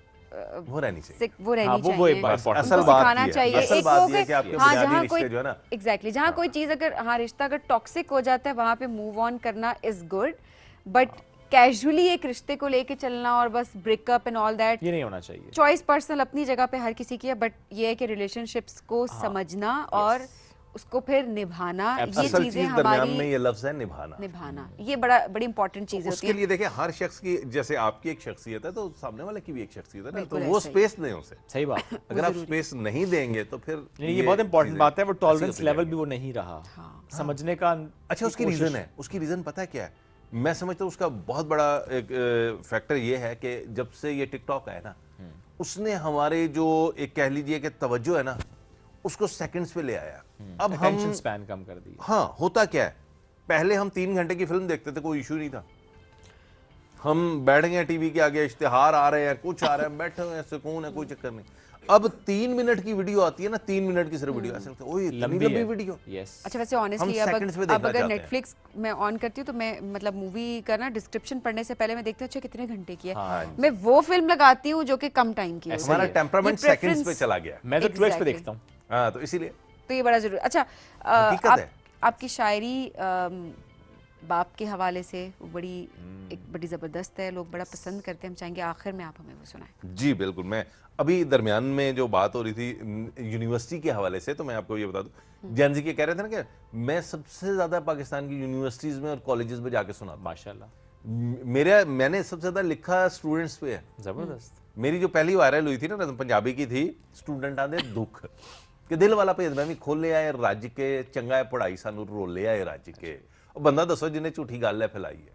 वो रहनी चाहिए। वो रहनी चाहिए। वो एक बात असल बात चाहिए। असल बात ये है कि आपके बुनियादी रिश्ते जो है ना, एग्जैक्टली, जहाँ कोई चीज अगर रिश्ता अगर टॉक्सिक हो जाता है, वहां पे मूव ऑन करना इज गुड, बट कैजुअली एक रिश्ते को लेके चलना और बस ब्रेकअप एंड ऑल दैट, ये नहीं होना चाहिए। चॉइस पर्सनल अपनी जगह पे हर किसी की है, बट ये है कि रिलेशनशिप्स को समझना और उसको फिर निभाना, ये चीजें हमारी में ये लफ्ज है निभाना, ये बड़ी इंपॉर्टेंट चीज होती है। उसके लिए देखिए, हर शख्स की, जैसे आपकी एक शख्सियत है तो सामने वाले की भी एक शख्सियत है ना, तो वो स्पेस दें उसे। सही बात। अगर आप स्पेस नहीं देंगे तो फिर ये बहुत इंपॉर्टेंट बात है, वो टॉलरेंस लेवल भी वो नहीं रहा समझने का। अच्छा, उसकी रीजन है, उसकी रीजन पता है क्या है? मैं समझता हूँ उसका बहुत बड़ा एक फैक्टर ये है कि जब से ये टिकटॉक आया ना, उसने हमारे जो एक कह लीजिए कि तवज्जो है ना, उसको सेकंड्स पे ले आया। अब हम स्पैन कम कर दी। हाँ, होता क्या है, पहले हम 3 घंटे की फिल्म देखते थे, कोई इशू नहीं था। हम बैठ गए टीवी के आगे, इश्तिहार आ रहे हैं, कुछ आ रहे हैं, बैठे हुए हैं, सुकून है, कोई चक्कर नहीं। अब 3 मिनट की वीडियो आती है ना, 3 मिनट की सिर्फ वीडियो, ऐसा लगता है ओए लंबी वीडियो। अच्छा, वैसे ऑनेस्टली अब अगर नेटफ्लिक्स में ऑन करती हूँ तो मैं मतलब मूवी का ना डिस्क्रिप्शन पढ़ने से पहले मैं देखती हूँ अच्छा कितने घंटे की है, मैं वो फिल्म लगाती हूँ जो कि कम टाइम की है। हमारा टेम्परामेंट सेकंड्स पे चला गया। मैं तो ट्विस्ट पे देखता हूँ। हाँ, तो इसीलिए तो ये बड़ा जरूरी। अच्छा, आपकी शायरी बाप के हवाले से बड़ी एक बड़ी ज़बरदस्त है, लोग बड़ा पसंद करते हैं, हम चाहेंगे आखिर में आप हमें वो सुनाएं। जी बिल्कुल। मैं अभी दरमियान में जो बात हो रही थी यूनिवर्सिटी के हवाले से, तो मैं आपको ये बता दूं, जैन जी के कह रहे थे ना कि मैं सबसे ज़्यादा पाकिस्तान की यूनिवर्सिटीज़ में और कॉलेजेस में जाके सुना, माशाल्लाह। मैंने सबसे ज़्यादा लिखा स्टूडेंट्स पे है। ज़बरदस्त। मेरी जो पहली वायरल हुई थी ना, पंजाबी की थी, स्टूडेंट आते दुख कि दिल वाला भेद मैं भी खोले आए रज के, चंगा है पढ़ाई सानू रोले आए रज के। बंदा दसो जिन्हें झूठी गल है फैलाई है,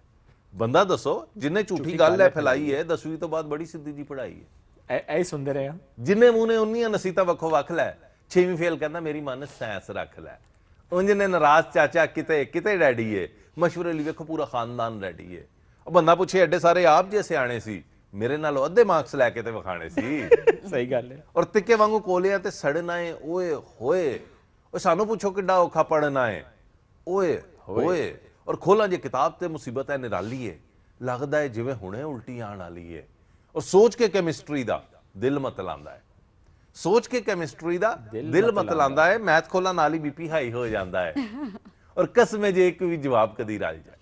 बंदा दसो जिन्हें झूठी गल है फैलाई है, 10वीं तो बाद बड़ी सीधी जी पढ़ाई है। ऐ सुनते रहे जिन्हें मुंह ने उन्नियां नसीता वखो वख लै, 6वीं फेल कहता मेरी मन साइंस रख लै। उंज ने नाराज चाचा किते किते डैडी है, मशवरे लिए वेखो पूरा खानदान रेडी है। बंदा पूछे एडे सारे आप जे सियाणे सी, मेरे नालों अद्धे मार्क्स लैके ते विखाने सी। सही गल है। और तिक्के वांगू कोलिया ते सड़ना है, ओए होए। और सानू पूछो किड्डा औखा पढ़ना है, ओए होए। और खोला जे किताब ते मुसीबत है निराली है, लगदा है जिवें हुणे उल्टी आण वाली है। और सोच के केमिस्ट्री दा दिल मत लांदा है, सोच के केमिस्ट्री दा दिल मत लांदा है, मैथ खोला नाल ही बीपी हाई हो जांदा है। और कसम जे एक भी जवाब कदी रल जाए,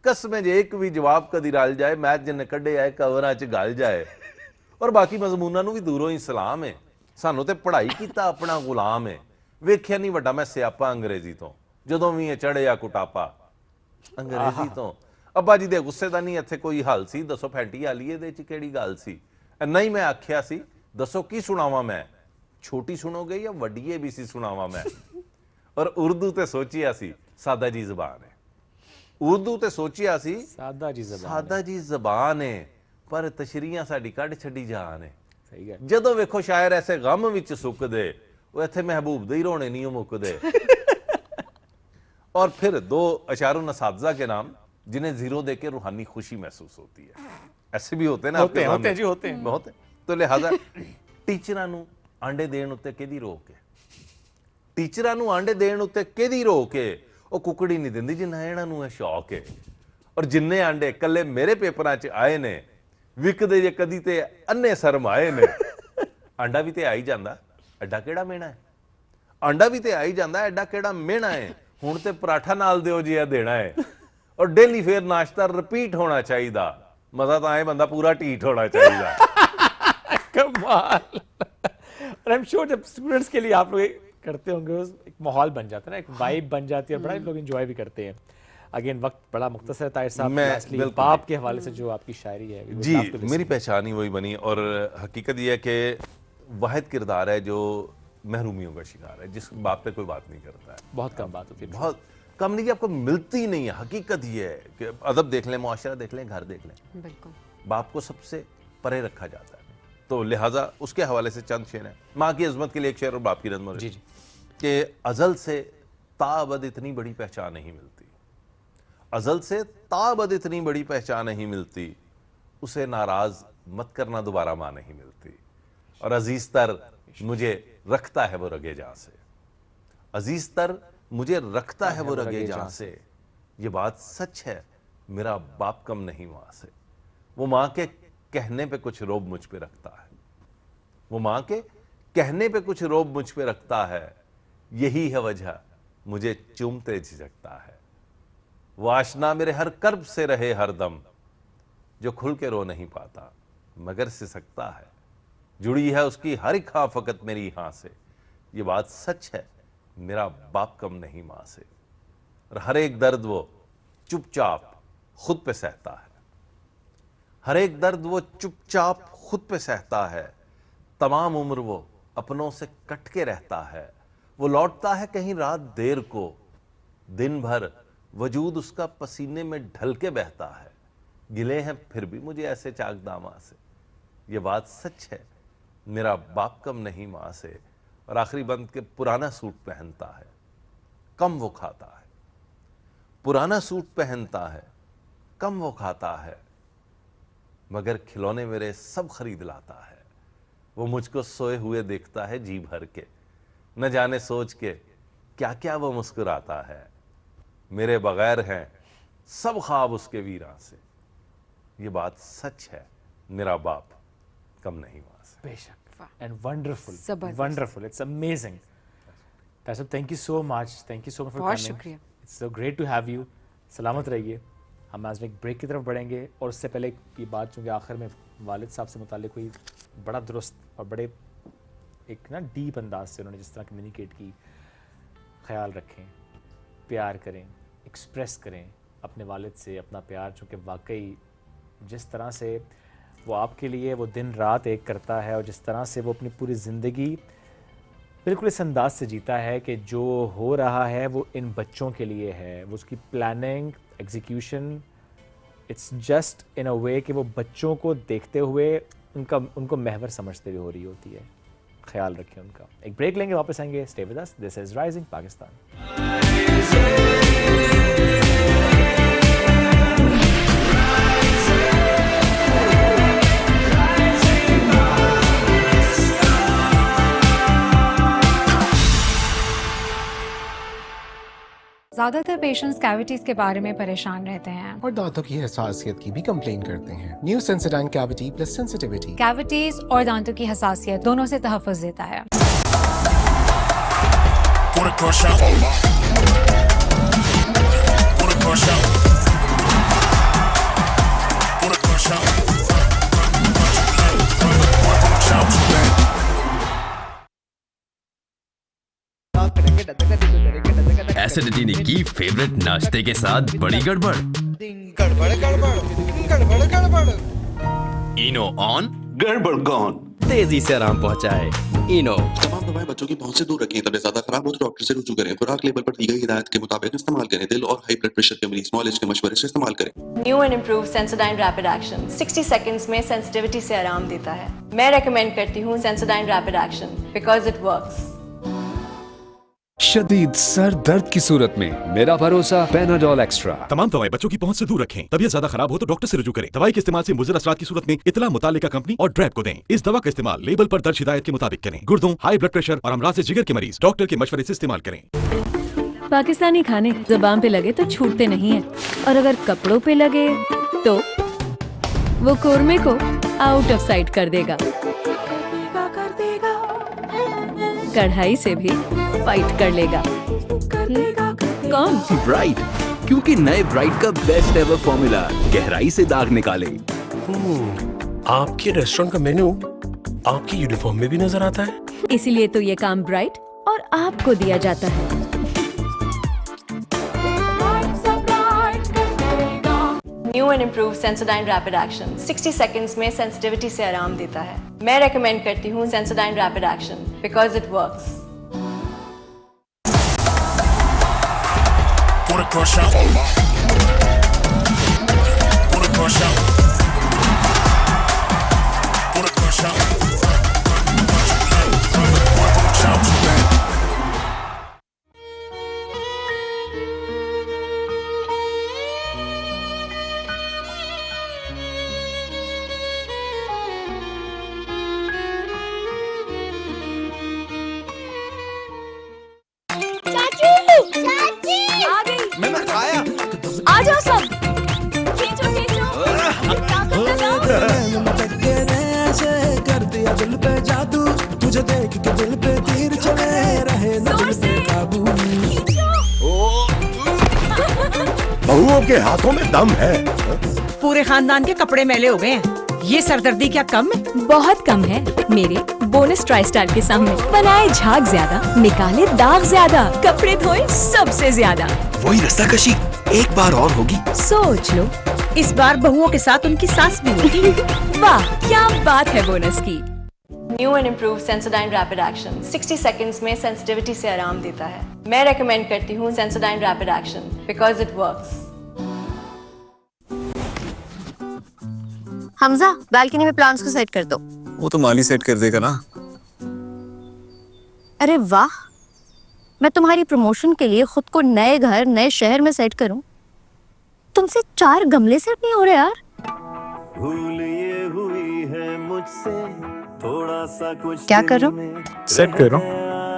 कसम जे एक भी जवाब कदी रल जाए, मैथ जिन्ने कड्ढे आए कवरां च गल जाए। और बाकी मजमूनां नूं भी दूरों ही सलाम है, सानू ते पढ़ाई कीता अपना गुलाम है। वेख्या नहीं वड्डा मैं सियापा अंग्रेजी तो, जदों भी ये चढ़िया कुटापा अंग्रेजी तो। अब्बा जी दे गुस्से दा नहीं इत्थे कोई हल सी, दसो फैंटी वाली इहदे च किहड़ी गल सी। नहीं मैं आख्या सी, दसो की सुनावां मैं, छोटी सुनोगे या वड्डी एबीसी सुनावा मैं? और उर्दू ते सोचिया सी सादा जी जबान है, उर्दू ते सोचिया सी सादा जी जबान है, पर तशरीयां साडी कढ छड़ी जान है। सही है। ਜਦੋਂ ਵੇਖੋ ਸ਼ਾਇਰ ਐਸੇ ਗਮ ਵਿੱਚ ਸੁੱਕਦੇ, ਉਹ ਇੱਥੇ महबूब ਦੇ ਹੀ ਰੋਣੇ ਨਹੀਂ ਮੁੱਕਦੇ। और फिर दो अशारुन असातिज़ा के नाम जिन्हें जीरो देके रूहानी खुशी महसूस होती है। ऐसे भी होते हैं ना, होते हैं जी, होते हैं बहुत। तो लिहाजा टीचरां नूं आंडे देण उत्ते किहदी रोक है? टीचरां नूं आंडे देण उत्ते किहदी रोक है? ਉਹ ਕੁਕੜੀ ਨਹੀਂ ਦਿੰਦੀ ਜਿੰਨਾ ਇਹਨਾਂ ਨੂੰ ਇਹ ਸ਼ੌਕ ਹੈ। ਔਰ ਜਿੰਨੇ ਆਂਡੇ ਕੱਲੇ ਮੇਰੇ ਪੇਪਰਾਂ 'ਚ ਆਏ ਨੇ, ਵਿਕਦੇ ਜੇ ਕਦੀ ਤੇ ਅੰਨੇ ਸ਼ਰਮ ਆਏ ਨੇ। ਆਂਡਾ ਵੀ ਤੇ ਆ ਹੀ ਜਾਂਦਾ, ਐਡਾ ਕਿਹੜਾ ਮਿਹਣਾ ਹੈ? ਆਂਡਾ ਵੀ ਤੇ ਆ ਹੀ ਜਾਂਦਾ, ਐਡਾ ਕਿਹੜਾ ਮਿਹਣਾ ਹੈ? ਹੁਣ ਤੇ ਪਰਾਠਾ ਨਾਲ ਦਿਓ ਜੀ ਇਹ ਦੇਣਾ ਹੈ। ਔਰ ਡੇਲੀ ਫੇਰ ਨਾਸ਼ਤਾ ਰਿਪੀਟ ਹੋਣਾ ਚਾਹੀਦਾ। ਮਜ਼ਾ ਤਾਂ ਆਏ ਬੰਦਾ ਪੂਰਾ ਢੀਠ होना चाहिए। कमाल। और आई एम श्योर जब स्टूडेंट्स के लिए आप लोग करते होंगे, एक माहौल बन जाता है ना, एक वाइब बन जाती है, बड़ा लोग एंजॉय भी करते हैं। अगेन वक्त बड़ा मुख्तसर ताहिर साहब, बाप के हवाले से जो आपकी शायरी है जी, मेरी पहचान ही वही बनी। और हकीकत यह है कि वाहिद किरदार है जो महरूमियों का शिकार है, जिस बाप पे कोई बात नहीं करता है। बहुत कम बात होती है, बहुत कम नहीं, आपको मिलती नहीं है। हकीकत ये है कि अदब देख लें, मुआशरा देख लें, घर देख लें, बिल्कुल बाप को सबसे परे रखा जाता है। तो लिहाजा उसके हवाले से चंद शेर हैं। माँ की अजमत के लिए एक शेर और बाप की नज़्म जी जी कि अजल से ताबद इतनी बड़ी पहचान नहीं मिलती, अजल से ताबद इतनी बड़ी पहचान नहीं मिलती, उसे नाराज मत करना दोबारा माँ नहीं मिलती। और अजीज तर मुझे रखता है वो रगे जां से, अजीज तर मुझे रखता है वो रगे जां से। ये बात सच है, मेरा बाप कम नहीं माँ से। वो माँ के कहने पे कुछ रोब मुझ पे रखता है, वो माँ के कहने पे कुछ रोब मुझ पे रखता है। यही है वजह मुझे चूमते झिझकता है। वो आशना मेरे हर कर्ब से रहे हर दम, जो खुल के रो नहीं पाता मगर सिसकता है। जुड़ी है उसकी हर एक हाँ फकत मेरी हाँ से। ये बात सच है, मेरा बाप कम नहीं माँ से। और हर एक दर्द वो चुपचाप खुद पे सहता है, हर एक दर्द वो चुपचाप खुद पे सहता है। तमाम उम्र वो अपनों से कट के रहता है। वो लौटता है कहीं रात देर को, दिन भर वजूद उसका पसीने में ढल के बहता है। गिले हैं फिर भी मुझे ऐसे चाकदामा से। ये बात सच है, मेरा बाप कम नहीं माँ से। और आखिरी बंद के पुराना सूट पहनता है, कम वो खाता है। पुराना सूट पहनता है, कम वो खाता है, मगर खिलौने मेरे सब खरीद लाता है। वो मुझको सोए हुए देखता है जी भर के, न जाने सोच के क्या क्या वो मुस्कुराता है। मेरे बगैर हैं सब ख्वाब उसके वीरां से। ये बात सच है, मेरा बाप कम नहीं माँ से। बेशक। एंड वंडरफुल, जबरदस्त। Wonderful, it's amazing. ताहिर साहब, thank you so much, thank you so much for बहुत कमिंग। शुक्रिया। It's so great to have you. सलामत रहिए। हम आज एक ब्रेक की तरफ बढ़ेंगे, और उससे पहले ये बात चूँकि आखिर में वालिद साहब से मुताल्लिक हुई, बड़ा दुरुस्त और बड़े एक ना डीप अंदाज से उन्होंने जिस तरह कम्युनिकेट की, ख्याल रखें, प्यार करें, एक्सप्रेस करें अपने वालिद से अपना प्यार, चूँकि वाकई जिस तरह से वो आपके लिए वो दिन रात एक करता है, और जिस तरह से वो अपनी पूरी ज़िंदगी बिल्कुल इस अंदाज से जीता है कि जो हो रहा है वो इन बच्चों के लिए है। वो उसकी planning, execution, it's just in a way कि वो बच्चों को देखते हुए उनको महवर समझते हुए हो रही होती है। ख्याल रखें उनका। एक ब्रेक लेंगे, वापस आएंगे। Stay with us, this is rising Pakistan. ज्यादातर पेशेंट्स कैविटीज के बारे में परेशान रहते हैं और दांतों की हसासियत की भी कंप्लेन करते हैं। New Sensodyne cavity plus sensitivity cavities और दांतों की हसासियत दोनों से तहफ़्फ़ुज़ देता है। एसिडिटी ने की फेवरेट नाश्ते के साथ बड़ी गड़बड़। इनो ऑन, गड़बड़ गॉन। तेजी से आराम पहुंचाए। इनो। तमाम दवाएं बच्चों की पहुंच से दूर रखें। तबीयत ज्यादा खराब हो तो डॉक्टर से रुजू करें। खुराक लेबल पर दी गई हिदायत के मुताबिक इस्तेमाल करें। दिल और हाई ब्लड प्रेशर के मरीज नॉलेज के मशवरे से इस्तेमाल करें। New and improve Sensodyne rapid action 60 seconds में सेंसिटिविटी से आराम देता है। मैं रेकमेंड करती हूँ Sensodyne rapid action because it works. शदीद सर दर्द की सूरत में मेरा भरोसा पैनाडोल एक्स्ट्रा। तमाम दवाएं बच्चों की पहुंच से दूर रखें। तबीयत ज्यादा खराब हो तो डॉक्टर से रुजू करें। दवाई के इस्तेमाल से मुज़र असरात की सूरत में इतला मुतालिका कंपनी और ड्रैप को दें। इस दवा का इस्तेमाल लेबल पर दर्ज हिदायत के मुताबिक करें। गुर्दों, हाई ब्लड प्रेशर और अमराज जिगर के मरीज डॉक्टर के मशवरे से इस्तेमाल करें। पाकिस्तानी खाने ज़बान पे लगे तो छूटते नहीं है, और अगर कपड़ों पे लगे तो वो कोरमे को आउट ऑफ साइट कर देगा। कढ़ाई से भी फाइट कर लेगा। कौन? ब्राइट, क्योंकि नए ब्राइट का बेस्ट एवर फॉर्मूला गहराई से दाग निकाले। आपके रेस्टोरेंट का मेन्यू आपकी यूनिफॉर्म में भी नजर आता है। इसीलिए तो ये काम ब्राइट और आपको दिया जाता है। New and improve Sensodyne rapid action 60 seconds में सेंसिटिविटी से आराम देता है। मैं रेकमेंड करती हूँ Sensodyne rapid action because it works. Wanna crush out? Wanna crush out? Wanna crush out? Shout to that. आ जाओ सब, खींचो खींचो। कर दिया दिल पे जादू, तुझे देख के दिल पे तीर चले रहे न दिल पे काबू। बहुओं के हाथों में दम है। पूरे खानदान के कपड़े मैले हो गए हैं, ये सरदर्दी क्या कम है? बहुत कम है मेरे बोनस ट्राई स्टार के सामने। बनाए झाग ज्यादा, निकाले दाग ज्यादा, कपड़े धोए सबसे ज्यादा। वही रस्साकशी एक बार और होगी। सोच लो, इस बार बहुओं के साथ उनकी सास भी होगी। वाह क्या बात है बोनस की। New and improve Sensodyne rapid action 60 seconds में सेंसिटिविटी से आराम देता है। मैं रेकमेंड करती हूँ Sensodyne rapid action because it works. Hamza, balcony में प्लांट्स को सेट कर दो। वो तो माली सेट कर देगा ना। अरे वाह, मैं तुम्हारी प्रमोशन के लिए खुद को नए घर नए शहर में सेट करूं, तुमसे 4 गमले सेट नहीं हो रहे यार। भूल ये हुई है मुझसे थोड़ा सा कुछ। क्या कर रहे हो? सेट करो,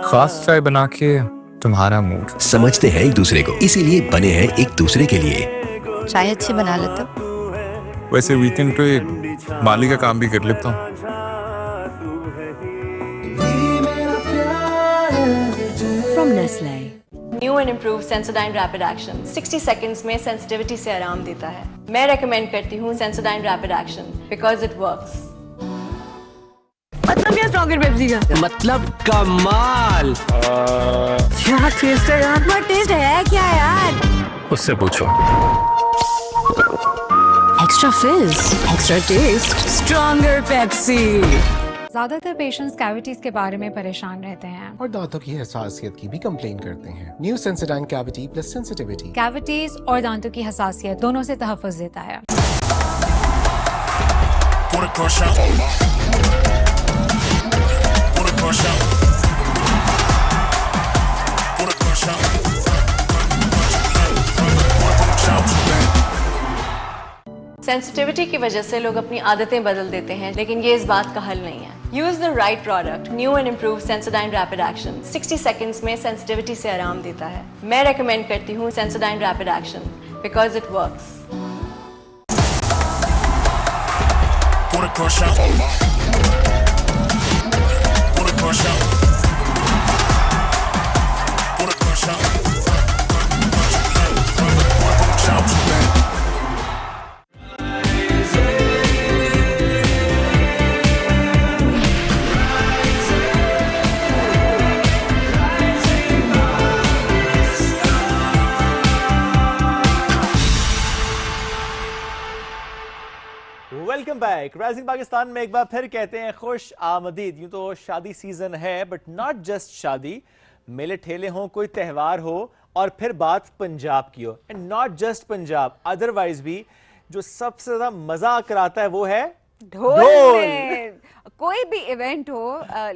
खास चाय बना के तुम्हारा मूड। समझते हैं एक दूसरे को, इसीलिए बने हैं एक दूसरे के लिए। चाय अच्छी बना लेते हो। वैसे वीकेंड पे माली का काम भी कर लेता हूँ। From Nestle. New and improve Sensodyne rapid action 60 seconds में सेंसिटिविटी से आराम देता है। मैं रेकमेंड करती हूँ Sensodyne rapid action because it works. मतलब क्या स्ट्रॉन्गर पेप्सी का? मतलब कमाल। क्या टेस्ट है यार? बट टेस्ट है क्या यार? उससे पूछो। Extra fills, extra taste, stronger Pepsi. ज्यादातर पेशेंट्स कैविटीज के बारे में परेशान रहते हैं और दांतों की हसासियत की भी कंप्लेन करते हैं। New Sensodyne cavity plus sensitivity cavities और दांतों की हसासियत दोनों से तहफ़्फ़ुज़ देता है। Wanna crush out? Wanna crush out? Wanna crush out? Shout to that. Sensitivity की वजह से लोग अपनी आदतें बदल देते हैं, लेकिन ये इस बात का हल नहीं है। Use the right product. New and improve Sensodyne rapid action 60 seconds में सेंसिटिविटी से आराम देता है। मैं रेकमेंड करती हूँ Sensodyne rapid action because it works. Wanna crush out? Wanna crush out? Wanna crush out? Shout to that. Welcome back. Rising Pakistan में एक बार फिर कहते हैं खुश आमदीद। यूं तो शादी सीजन है, बट नॉट जस्ट शादी, मेले ठेले हों, कोई त्यौहार हो, और फिर बात पंजाब की हो, and not just Punjab, otherwise भी जो सबसे ज्यादा मजा कराता है वो है ढोल में। कोई भी इवेंट हो,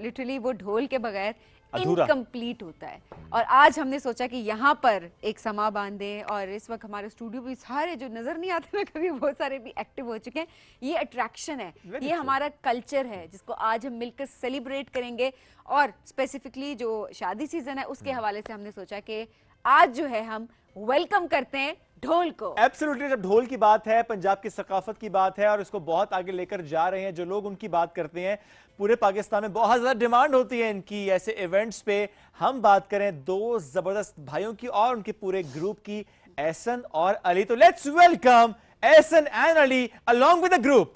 लिटरली वो ढोल के बगैर अधूरा। इनकम्प्लीट होता है। और आज हमने सोचा कि यहाँ पर एक समा बांधें, और इस वक्त हमारे स्टूडियो भी सारे जो नजर नहीं आते ना कभी, बहुत सारे भी एक्टिव हो चुके हैं। ये अट्रैक्शन है, ये हमारा कल्चर है जिसको आज हम मिलकर सेलिब्रेट करेंगे। और स्पेसिफिकली जो शादी सीजन है उसके हवाले से हमने सोचा कि आज जो है हम वेलकम करते हैं ढोल को। एब्सोल्युटली, जब ढोल की बात है, पंजाब की सकाफत की बात है, और इसको बहुत आगे लेकर जा रहे हैं जो लोग, उनकी बात करते हैं। पूरे पाकिस्तान में बहुत ज्यादा डिमांड होती है इनकी, ऐसे इवेंट्स पे। हम बात करें दो जबरदस्त भाइयों की और उनके पूरे ग्रुप की, एहसन और अली। तो let's welcome Ehsan and Ali along with the group.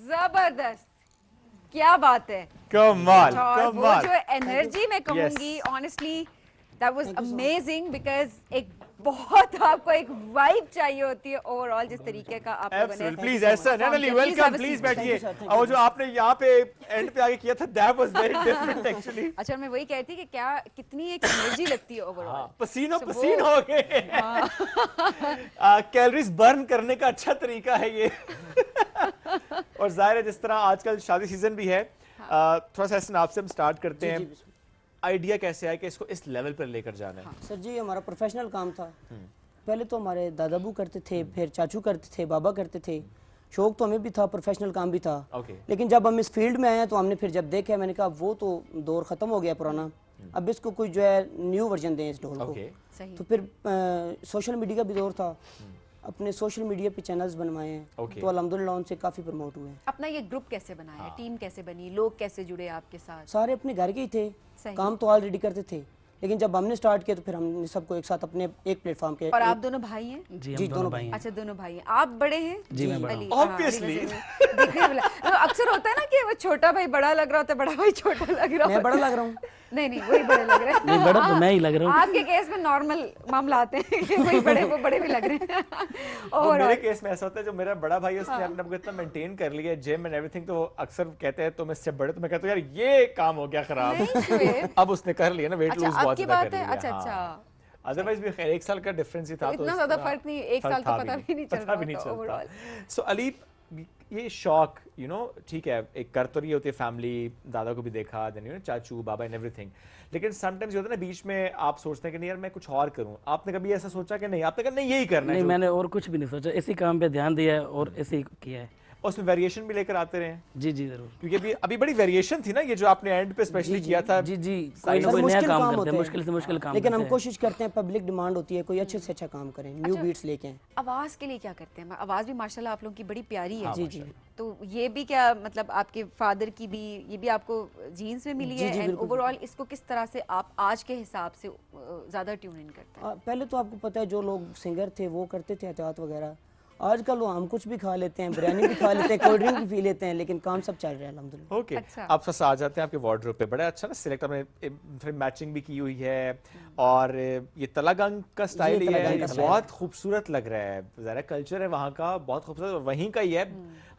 जबरदस्त, क्या बात है, कमाल और वो कमाल। जो एनर्जी मैं कहूंगी honestly that was amazing, because एक बहुत आपको एक वाइब चाहिए होती है ओवरऑल जिस तरीके का आप लोगों ने प्लीज ऐसा नैनली वेलकम प्लीज बैठिए। और जो आपने यहाँ पे एंड पे आगे किया था that was very different actually. अच्छा मैं वही कहती कि क्या कितनी एक एनर्जी लगती है ओवरऑल। पसीनो पसीन हो गए। कैलोरीज बर्न करने का अच्छा तरीका है ये। और जाहिर है जिस तरह आजकल शादी सीजन भी है, थोड़ा सा ऐसे आपसे हम स्टार्ट करते हैं। आइडिया कैसे आया कि इसको इस लेवल पर लेकर जाना है? सर जी हमारा प्रोफेशनल काम था। पहले तो हमारे दादाबू करते थे, फिर चाचू करते थे, बाबा करते थे। शौक तो हमें भी था, प्रोफेशनल काम भी था। लेकिन जब हम इस फील्ड में आए तो हमने फिर जब देखा, मैंने कहा वो तो दौर ख़त्म हो गया पुराना, अब इसको कोई जो है न्यू वर्जन दें इस ढोल को। तो फिर सोशल मीडिया का भी दौर था, अपने सोशल मीडिया पे चैनल्स बनवाए हैं। तो अल्हम्दुलिल्लाह उनसे काफ़ी प्रमोट हुए हैं। अपना ये ग्रुप कैसे बनाया, टीम कैसे बनी, लोग कैसे जुड़े आपके साथ? सारे अपने घर के ही थे, काम तो ऑलरेडी करते थे, लेकिन जब हमने स्टार्ट किया तो फिर हमने सबको एक साथ अपने एक प्लेटफॉर्म के। और आप दोनों भाई हैं? जी दोनों भाई हैं। अच्छा दोनों भाई हैं। आप बड़े हैं? जी मैं बड़ा हूं। ऑब्वियसली अक्सर होता है ना कि वो छोटा भाई बड़ा लग रहा होता है, बड़ा भाई छोटा लग रहा होता है। मैं बड़ा लग रहा हूँ? नहीं वही बड़े लग रहे हैं। नहीं बड़ा तो मैं ही लग रहा हूँ। आपके केस में नॉर्मल मामला आते हैं कि वही बड़े वो बड़े भी लग रहे हैं। और मेरे केस में ऐसा होता है, जो मेरा बड़ा भाई है उसने अपने आप को इतना मेंटेन कर लिया है, जिम एंड एवरीथिंग, तो अक्सर कहते हैं तुम इससे बड़े, तो मैं कहता हूँ यार ये काम हो गया खराब। अब उसने कर लिया ना, वेट लूज बहुत ज्यादा कर लिया। अच्छा अदरवाइज भी खैर 1 साल का डिफरेंस ही था, तो इतना ज्यादा फर्क नहीं, 1 साल तो पता भी नहीं चलता ओवरऑल। सो अली ये शौक ठीक है, एक कर तो रही होती है फैमिली, दादा को भी देखा, देन चाचू बाबा एंड एवरीथिंग, लेकिन समटाइम्स ये होता है ना बीच में आप सोचते हैं कि नहीं यार मैं कुछ और करूं। आपने कभी ऐसा सोचा कि नहीं, आपने कहा नहीं यही करना है? नहीं मैंने और कुछ भी नहीं सोचा, इसी काम पे ध्यान दिया है और ऐसे ही किया है। उसमें वेरिएशन भी लेकर आते रहे? जी जरूर, क्योंकि अभी बड़ी वेरिएशन थी ना ये जो आपने एंड पे स्पेशली किया था। जी कोई ना कोई नया काम करते हैं, मुश्किल से मुश्किल काम, लेकिन हम कोशिश करते हैं, पब्लिक डिमांड होती है कोई अच्छे से अच्छा काम करें, न्यू बीट्स लेके आएं। आवाज के लिए क्या करते हैं? आवाज भी माशाल्लाह आप लोगों की बड़ी प्यारी है। जी तो ये भी क्या मतलब आपके फादर की भी ये भी आपको जीन्स में मिली है, एंड ओवरऑल इसको किस तरह से आप आज के हिसाब से ज्यादा ट्यून इन करते हैं? पहले तो आपको पता है जो लोग सिंगर थे वो करते थे एहतियात वगैरह, आजकल हम कुछ भी खा लेते हैं, बिरयानी भी खा लेते हैं, कोल्ड ड्रिंक भी पी लेते हैं, लेकिन काम सब चल रहा है अल्हम्दुलिल्लाह। ओके आप फंस आ जाते हैं आपके वार्डरोब पे, बड़ा अच्छा ना सिलेक्ट आपने फिर मैचिंग भी की हुई है, और ये तलागंग का स्टाइल है, बहुत खूबसूरत लग रहा है। ज़रा कल्चर है वहाँ का बहुत खूबसूरत, वहीं का ही है।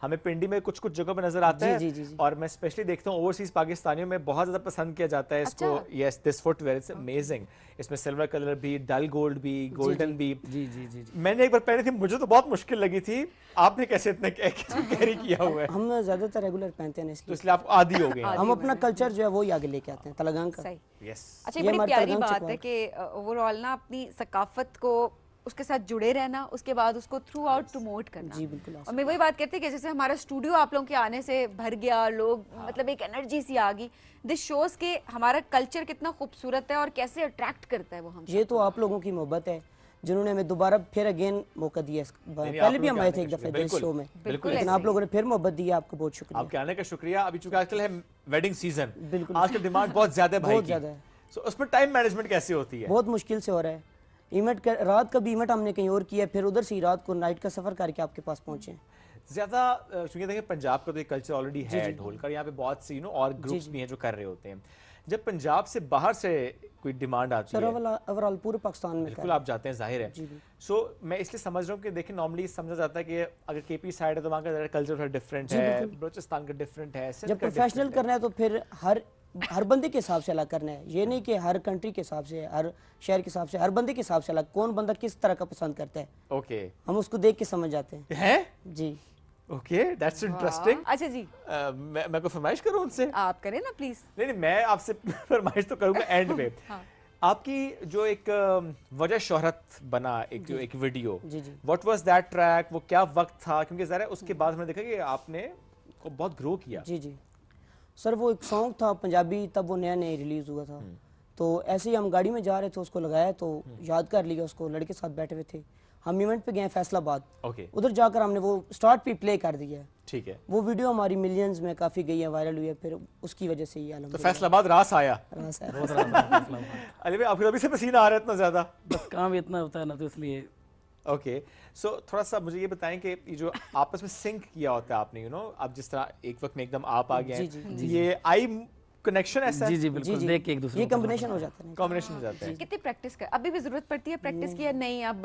हमें पिंडी में कुछ कुछ जगह पे नजर आता है, और मैं स्पेशली देखता हूँ ओवरसीज पाकिस्तानियों में बहुत ज्यादा पसंद किया जाता है इसको। Yes this footwear it's amazing, इसमें सिल्वर कलर भी, डल गोल्ड भी, गोल्डन भी। जी मैंने एक बार पहनी थी, मुझे तो बहुत मुश्किल लगी थी, आपने कैसे इतना कैरी किया हुआ है? हम ज्यादातर रेगुलर पहनते हैं तो इसलिए आप आदी हो गए। हम अपना कल्चर जो है वो ही आगे लेके आते हैं, तलगंग का। अच्छा बड़ी प्यारी बात है कि ओवरऑल ना अपनी सकाफत को उसके साथ जुड़े रहना, उसके बाद उसको थ्रू आउट प्रमोट करना। जी बिल्कुल। और मैं वही बात करती हूँ कि जैसे हमारा स्टूडियो आप लोगों के आने से भर गया, लोग मतलब एक एनर्जी सी आ गई। दिस शोज के हमारा कल्चर कितना खूबसूरत है और कैसे अट्रैक्ट करता है वो हम। ये तो आप लोगों की मोहब्बत है जिन्होंने हमें दोबारा फिर अगेन मौका दिया। पहले भी हम आए थे एक दफे दिल शो में, लेकिन आप लोगों ने फिर मोहब्बत दी, आपको बहुत शुक्रिया। आपके आने का शुक्रिया। अभी चूंकि आजकल है वेडिंग सीजन, बिल्कुल आजकल डिमांड बहुत ज्यादा है भाई, बहुत ज्यादा है। सो उसमें टाइम मैनेजमेंट कैसे होती है? बहुत मुश्किल से हो रहा है। इवेंट रात का भी इवेंट हमने कहीं और किया, फिर उधर से ही रात को नाइट का सफर करके आपके पास पहुंचे। ज्यादा क्योंकि देखिए पंजाब का तो एक कल्चर ऑलरेडी है ढोल का, यहाँ पे बहुत सी और ग्रुप्स भी हैं जो कर रहे होते हैं। जब पंजाब से बाहर से कोई डिमांड आती है, ओवरऑल पूरे पाकिस्तान में बिल्कुल आप जाते हैं, जाहिर है। सो मैं इसलिए समझ रहा हूँ कि देखिए नॉर्मली समझा जाता है कि अगर केपी साइड है तो वहाँ का कल्चर थोड़ा डिफरेंट है, बलूचिस्तान का डिफरेंट है। जब प्रोफेशनल करना है तो फिर हर बंदे के हिसाब से अलग करना है, ये नहीं कि हर कंट्री के हिसाब से, हर शहर के हिसाब से, हर बंदे के हिसाब से अलग, कौन बंदा किस तरह का पसंद करता है। ओके हम उसको देख के समझ जाते हैं। जी ओके दैट्स इंटरेस्टिंग। अच्छा जी मैं को फरमाइश करूं उनसे? आप करें ना प्लीज। नहीं मैं आपसे फरमाइश तो करूंगा एंड पे। आपकी जो एक वजह शोहरत बना एक video, what was that track, वो क्या वक्त था? क्योंकि जरा उसके बाद हमने देखा कि आपने को बहुत ग्रो किया। जी सर, वो एक सॉन्ग था पंजाबी, तब वो नया रिलीज हुआ था, तो ऐसे ही हम गाड़ी में जा रहे थे, उसको लगाया तो याद कर लिया उसको, लड़के साथ बैठे हुए थे, हम इवेंट पे गए फैसलाबाद, उधर जाकर हमने वो स्टार्ट पे प्ले कर दिया। ठीक है, वो वीडियो हमारी मिलियंस में काफी गई है, वायरल हुई है, फिर उसकी वजह से ये तो फैसलाबाद रास आया। अरे भाई आपको अभी से पसीना आ रहा है इतना ज्यादा? बस काम इतना होता है ना, तो इसलिए। ओके सो थोड़ा सा मुझे ये बताएं कि ये जो आपस में सिंक किया होता है आपने, आप जिस तरह एक वक्त में एकदम आप आ गए, ये आई कनेक्शन ऐसा जी है? जी बिल्कुल, देख के एक दूसरे ये को कॉम्बिनेशन हो जाता है। कॉम्बिनेशन हो जाता है। कितनी प्रैक्टिस कर, अभी भी जरूरत पड़ती है प्रैक्टिस की या नहीं? अब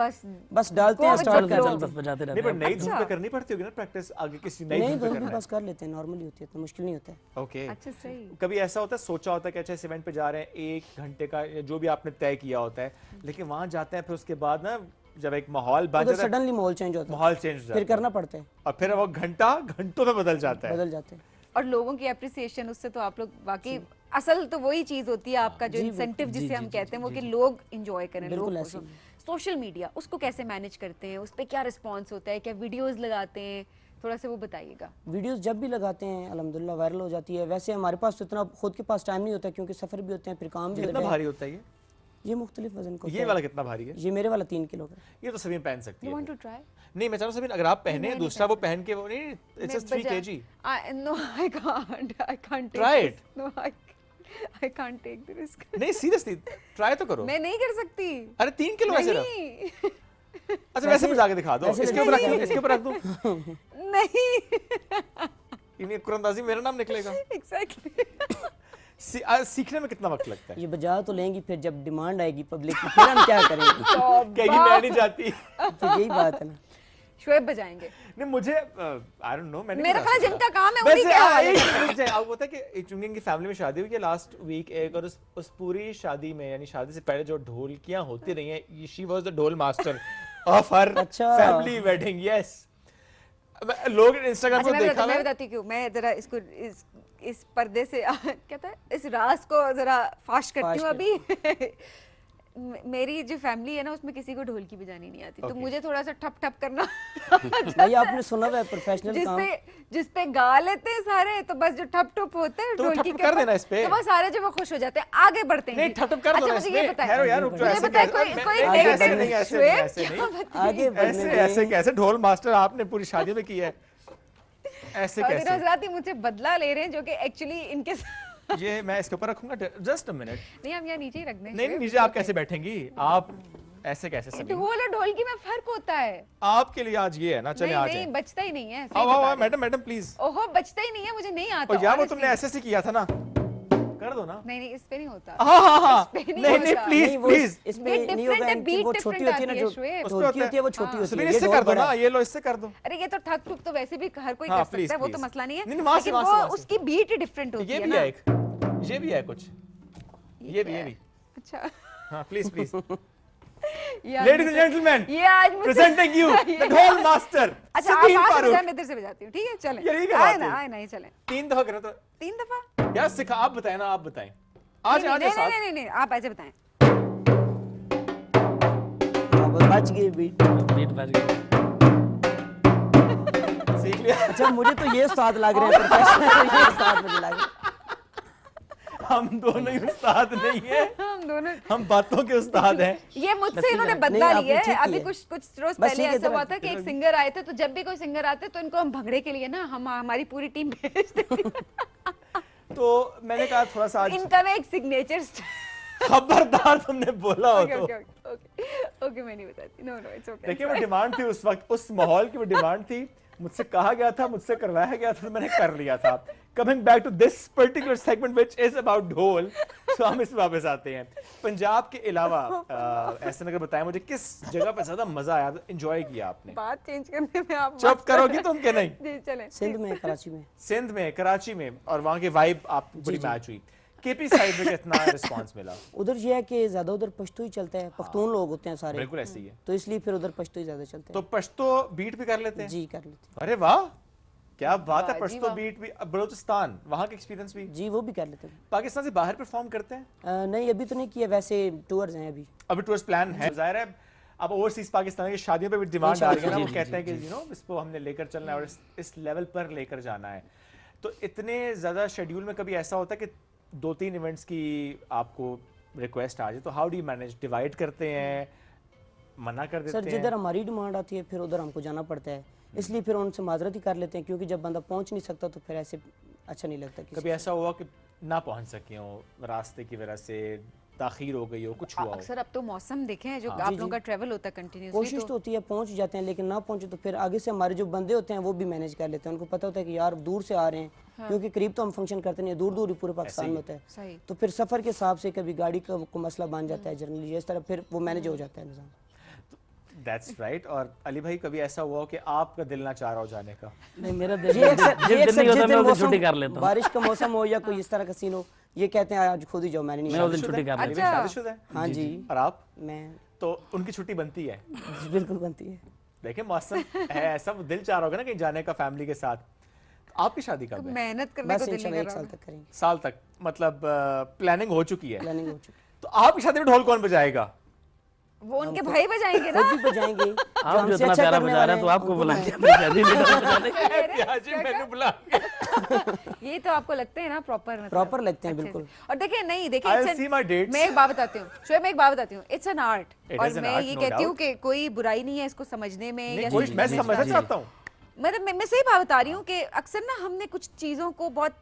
बस डालते हैं, स्टार्ट चल करते बस बजाते नहीं रहते पर हैं। नई धुन पे करनी पड़ती होगी ना प्रैक्टिस, आगे किसी नई नहीं धुन पे धुन करना पे है। बस कर लेते हैं, नॉर्मली होती है, तो मुश्किल नहीं होता है। ओके, अच्छा सही। कभी ऐसा होता है सोचा होता है कि अच्छा इस इवेंट पे जा रहे हैं 1 घंटे का या जो भी आपने तय किया होता है, लेकिन वहां जाते हैं फिर उसके बाद ना जब एक माहौल बन उधर जाता है, सडनली माहौल चेंज होता है, माहौल चेंज हो जाता फिर है करना पड़ता है और फिर वो घंटों में बदल जाता है। बदल जाते हैं। और लोगों की एप्रिसिएशन, उससे तो आप लोग वाकई असल तो वही चीज होती है आपका जो जी, इंसेंटिव बिल्कुल। जिसे जी, हम जी, कहते हैं वो जी, कि जी। लोग एंजॉय करें, बिल्कुल लोग ऐसे ही। सोशल मीडिया उसको कैसे मैनेज करते हैं, उस पर क्या रिस्पॉन्स होता है, क्या वीडियोस लगाते हैं, थोड़ा सा वो बताइएगा। वीडियोस जब भी लगाते हैं अल्हम्दुलिल्लाह वायरल हो जाती है। वैसे हमारे पास तो इतना खुद के पास टाइम नहीं होता क्योंकि सफ़र भी होते हैं, फिर काम भी कितना होता है। भारी होता है ये मुख्तलिफ वजन का ये होता है। वाला कितना भारी है? ये मेरे वाला 3 किलो का। ये तो सभी पहन सकती You है। want to try? नहीं मैं चाह रहा हूँ सभी अगर आप पहने दूसरा वो पहन के वो नहीं, it's just 3 kg। No, I can't take Try this. it. No, I can't take the risk. नहीं सीरियसली ट्राई तो करो। मैं नहीं कर सकती। अरे 3 किलो ऐसे नहीं। अच्छा वैसे बजा के दिखा दो, इसके ऊपर रख दो, इसके ऊपर रख दो। नहीं। इन्हें कुरंदाजी मेरा नाम निकलेगा। Exactly. सीखने में कितना वक्त लगता है? ये बजा तो लेंगी, फिर जब डिमांड आएगी पब्लिक की फिर हम क्या करेंगे? कहेगी मैं नहीं जाती। तो यही बात है ना। शोएब बजाएंगे। नहीं मुझे आई डोंट नो, मैंने मेरा ख्याल जिनका काम है वही क्या वैसे अब होता है कि चुंगी की फैमिली में शादी हुई है लास्ट वीक एक, और उस पूरी शादी में यानी शादी से पहले जो ढोलकियां होती रही हैं, शी वाज द ढोल master of her family wedding. Yes, लोग इंस्टाग्राम पर देखा है। मैं बताती क्यों, मैं जरा इसको इस पर्दे से क्या था इस राज को जरा फाश करती हूँ अभी। मेरी जो फैमिली है ना उसमें किसी को ढोलकी बजानी नहीं आती, तो मुझे थोड़ा सा ठप ठप करना भाई आपने सुना है प्रोफेशनल काम जिस पे गा लेते हैं सारे, तो बस जो ठप ठप होते हैं ढोलकी के कर देना इस पे, तो बस सारे जो वो खुश हो जाते हैं, आगे बढ़ते हैं। नहीं ठप ठप कर दो ना इसमें। खैर यार रुक जाओ, ऐसे ऐसे कैसे ढोल मास्टर आपने पूरी शादी में किया है? ऐसे कैसे? हज़रात मुझसे बदला ले रहे हैं जो कि एक्चुअली इनके ये मैं इसके ऊपर रखूंगा, जस्ट अ मिनट। नहीं हम यहाँ नीचे ही रख दें। नहीं नीचे आप कैसे बैठेंगी? आप ऐसे कैसे सभी? ढोल और ढोलकी में फर्क होता है। आपके लिए आज ये है ना, चले आ जाए। नहीं बचता ही नहीं है। आओ मैडम प्लीज। ओहो बचता ही नहीं है, मुझे नहीं आता। और यार वो तुमने ऐसे से किया था ना, कर दो ना। नहीं इस पे नहीं होता। हाँ नहीं प्लीज इस पे नहीं होगा, इनकी वो छोटी होती है ना, जो ढोलकी होती है वो छोटी होती है। इससे कर दो ना, ये लो इससे कर दो। अरे ये तो ठक ठुक तो वैसे भी हर कोई कर सकता है, वो तो मसला नहीं है, लेकिन वो उसकी बीट डिफरेंट होती है ना। ये भी है कुछ, ये भी अच्छा हाँ प्लीज लेडीज एंड जेंटलमैन, ये आज प्रेजेंटिंग यू द ढोल मास्टर। अच्छा आप बजाएं, मैं इधर से बजाती हूँ, ठीक है चलें। आए ना ये चलें। 3 दफा करो तो। 3 दफा यार सिखा, आप बताएं ना, आप बताएं। आज नहीं आप ऐसे बताएं। बच गई बीट बच गई। सीख लिया। अच्छा मुझे तो ये उस्ताद लग रहे हैं, प्रोफेशनल ये उस्ताद मुझे लग रहे हैं। हम दोनों ही उस्ताद नहीं है, हम बातों के उस्ताद हैं। ये मुझसे इन्होंने बदला लिया है। अभी कुछ रोज पहले ऐसा हुआ था कि एक सिंगर आए थे, तो जब भी कोई सिंगर आते तो इनको हम भंगड़े के लिए ना हमारी पूरी टीम भेज देती। तो मैंने कहा थोड़ा सा इनका ना एक सिग्नेचर खबरदार तुमने बोला हो तो। ओके मैं नहीं बताती। No it's okay. देखिए वो डिमांड थी उस वक्त, उस माहौल की वो डिमांड थी, मुझसे कहा गया था, मुझसे करवाया गया था, तो मैंने कर लिया था। Coming back to this particular segment which is about dhol, तो हम इस वापस आते हैं। पंजाब के अलावा ऐसे अगर बताएं मुझे किस जगह पे ज्यादा मजा आया, एंजॉय किया आपने? बात चेंज करने में आप चुप करोगी तुम के नहीं? जी चलें। सिंध में, कराची में। सिंध में, कराची में, और वहाँ की वाइब आपको बड़ी मैच हुई। केपी साइड में कितना रिस्पांस मिला? उधर ये है कि ज्यादा उधर पश्तो ही चलता है, पख्तून लोग होते हैं सारे। बिल्कुल ऐसे ही है, तो इसलिए फिर उधर पश्तो ही ज्यादा चलता है। तो पश्तो बीट भी कर लेते हैं? जी कर लेते हैं। अरे वाह क्या बात है, पश्तो बीट भी। बलूचिस्तान वहाँ का एक्सपीरियंस भी? जी वो भी कर लेते हैं। पाकिस्तान से बाहर परफॉर्म करते हैं? नहीं अभी तो नहीं किया, वैसे टूर्स हैं अभी टूर्स प्लान है। जाहिर है अब ओवरसीज पाकिस्तान की शादियों पे भी डिमांड आ रही है ना, वो कहते हैं कि यू नो इसको हमने लेकर चलना है और इस लेवल पर लेकर जाना है। तो इतने ज़्यादा शेड्यूल में कभी ऐसा होता है कि 2-3 इवेंट्स की आपको रिक्वेस्ट आ जाए, तो how do you manage? Divide करते हैं, मना कर देते हैं? सर जिधर हमारी डिमांड आती है फिर उधर हमको जाना पड़ता है, इसलिए फिर उनसे माजरत ही कर लेते हैं, क्योंकि जब बंदा पहुंच नहीं सकता तो फिर ऐसे अच्छा नहीं लगता। कभी ऐसा हुआ कि ना पहुंच सके हो रास्ते की वजह से, ताखीर हो गई हो, कुछ हुआ हो? अक्सर अब तो मौसम देखे हैं जो हाँ। आप जी, लोगों जी। का ट्रैवल होता है कंटिन्यूसली, कोशिश तो होती है पहुंच जाते हैं, लेकिन ना पहुंचे तो फिर आगे से हमारे जो बंदे होते हैं वो भी मैनेज कर लेते हैं। उनको पता होता है कि यार दूर से आ रहे हैं, हाँ। क्योंकि करीब तो हम फंक्शन करते नहीं, दूर दूर ही पूरे पाकिस्तान में होता है। सही। तो फिर सफ़र के हिसाब से कभी गाड़ी का को मसला बन जाता है जनरली, इस तरह फिर वो मैनेज हो जाता है निज़ाम। That's right। और अली भाई कभी ऐसा हुआ हो कि आपका दिल ना चाह रहा हो जाने का? नहीं मेरा ये अक्सर जिस दिन मौसम छुट्टी कर लेता हूँ। बारिश का मौसम हो या कोई इस तरह का सीन हो, ये कहते हैं आज खुद ही जाओ, मैंने नहीं मैं उस दिन छुट्टी कर अली भाई शादीशुदा है? हाँ जी। और आप? मैं तो उनकी छुट्टी बनती है? बिल्कुल बनती है। देखिए मौसम है ऐसा, वो दिल चाह रहा होगा ना कहीं जाने का फैमिली के साथ। तो आपकी शादी कब है? मेहनत करने को बस दिल नहीं इंशाल्लाह कर 1 रहा साल तक करेंगे। साल तक, मतलब प्लानिंग हो चुकी है? प्लानिंग हो चुकी तो आपकी शादी में ढोल कौन बजाएगा? वो उनके भाई बजाएंगे ना। खुद भी बजाएंगे। आप जो इतना प्यारा बजा रहे हैं तो आपको बुलाएंगे अपनी शादी में। प्याजी मैंने बुलाया। ये तो आपको लगते हैं ना प्रॉपर, मतलब प्रॉपर लगते हैं अच्छे बिल्कुल। से। और देखिए नहीं देखिए I'll it's an- see my dates। मैं एक बात बताती हूँ शोएब, मैं एक बात बताती हूँ, इट्स एन आर्ट। It और is an मैं art, ये no कहती हूँ doubt। कि कोई बुराई नहीं है इसको समझने में नहीं, या कोई मैं समझने में। समझना चाहता हूँ। मतलब मैं सही बात बता रही हूँ कि अक्सर ना हमने कुछ चीज़ों को बहुत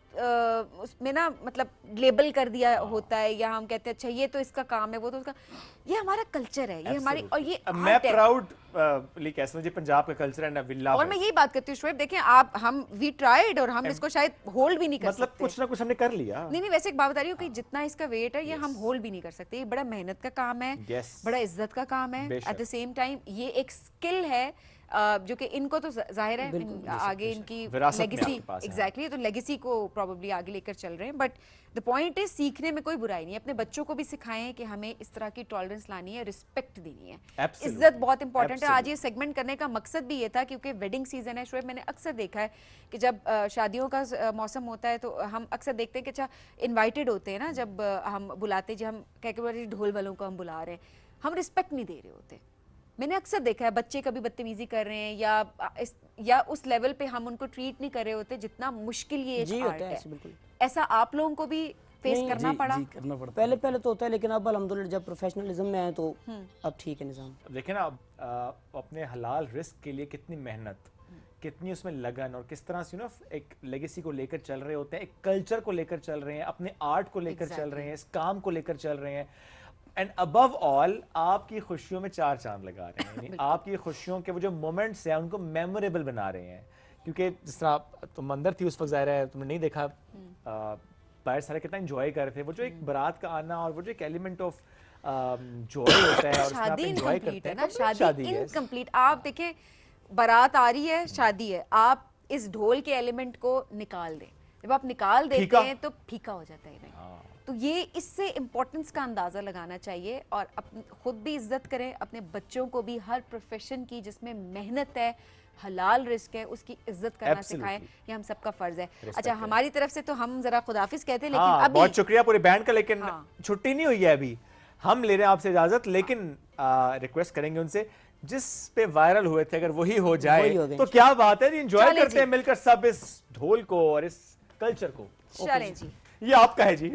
उसमें ना मतलब लेबल कर दिया होता है, या हम कहते हैं अच्छा ये तो इसका काम है, वो तो उसका। ये हमारा कल्चर है, ये हमारी, और ये मैं art है। प्राउड कह सकता हूँ पंजाब का कल्चर है, विल लव और मैं यही बात करती हूँ शोएब, देखें आप, हम वी ट्राइड और हम इसको शायद होल्ड भी नहीं कर मतलब सकते। कुछ ना कुछ हमने कर लिया। नहीं वैसे एक बात बता रही हूँ कि जितना इसका वेट है ये हम होल्ड भी नहीं कर सकते। ये बड़ा मेहनत का काम है, बड़ा इज्जत का काम है, एट द सेम टाइम ये एक स्किल है जो कि इनको तो जाहिर है आगे इनकी लेगेसी, एग्जैक्टली, तो लेगेसी को प्रॉब्ली आगे लेकर चल रहे हैं। बट द पॉइंट इज सीखने में कोई बुराई नहीं है। अपने बच्चों को भी सिखाएं कि हमें इस तरह की टॉलरेंस लानी है, रिस्पेक्ट देनी है, इज्जत बहुत इंपॉर्टेंट है। आज ये सेगमेंट करने का मकसद भी ये था क्योंकि वेडिंग सीजन है शोएब। मैंने अक्सर देखा है कि जब शादियों का मौसम होता है तो हम अक्सर देखते हैं कि अच्छा इन्वाइटेड होते हैं ना, जब हम बुलाते, जब हम कह के ढोल वालों को हम बुला रहे हैं, हम रिस्पेक्ट नहीं दे रहे होते। मैंने अक्सर देखा है बच्चे कभी बदतमीजी कर रहे हैं या उस लेवल पे हम उनको ट्रीट नहीं कर रहे होते जितना मुश्किल ये एक आर्ट है। ऐसा आप लोगों को भी फेस करना पड़ा? करना पड़ता पहले पहले तो होता है, लेकिन अब अल्हम्दुलिल्लाह जब प्रोफेशनलिज्म में आए तो अब ठीक है निज़ाम। देखिए ना अपने हलाल रिस्क के लिए कितनी मेहनत, कितनी उसमें लगन, और किस तरह से एक लेगेसी को लेकर चल रहे होते हैं, एक कल्चर को लेकर चल रहे हैं, अपने आर्ट को लेकर चल रहे हैं, इस काम को लेकर चल रहे हैं। एंड अबव ऑल आपकी खुशियों में 4 चांद लगा रहे हैं। यानी आपकी खुशियों के वो जो मोमेंट्स हैं उनको मेमोरेबल बना रहे हैं। क्योंकि जिस तरह तुम अंदर थी उस वक्त, ज़ाहिर है तुमने नहीं देखा, बाहर सारे कितना एंजॉय कर रहे थे। वो जो एक बारात का आना और वो जो एक एलिमेंट ऑफ जॉय होता है, और उसमें आप एंजॉय करते हैं ना। शादी इनकम्प्लीट। आप देखें बारात आ रही है, शादी है, आप इस ढोल के एलिमेंट को निकाल दें, जब आप निकाल देते हैं तो फीका हो जाता है। तो ये इससे इम्पोर्टेंस का अंदाज़ा लगाना चाहिए, और खुद भी इज्जत करें, अपने बच्चों को भी हर प्रोफेशन की जिसमें मेहनत है, हलाल रिस्क है, उसकी इज्जत करना सिखाएं। ये हम सबका फर्ज है। अच्छा हमारी तरफ से तो हम जरा खुदाफिज कहते हैं, लेकिन अभी बहुत शुक्रिया पूरे बैंड का, लेकिन छुट्टी नहीं हुई है अभी। हम ले रहे हैं आपसे इजाजत, लेकिन रिक्वेस्ट करेंगे उनसे जिस पे वायरल हुए थे अगर वही हो जाए तो क्या बात है। एंजॉय करते हैं मिलकर सब इस ढोल को और इस कल्चर को। चलें जी, ये आपका है जी।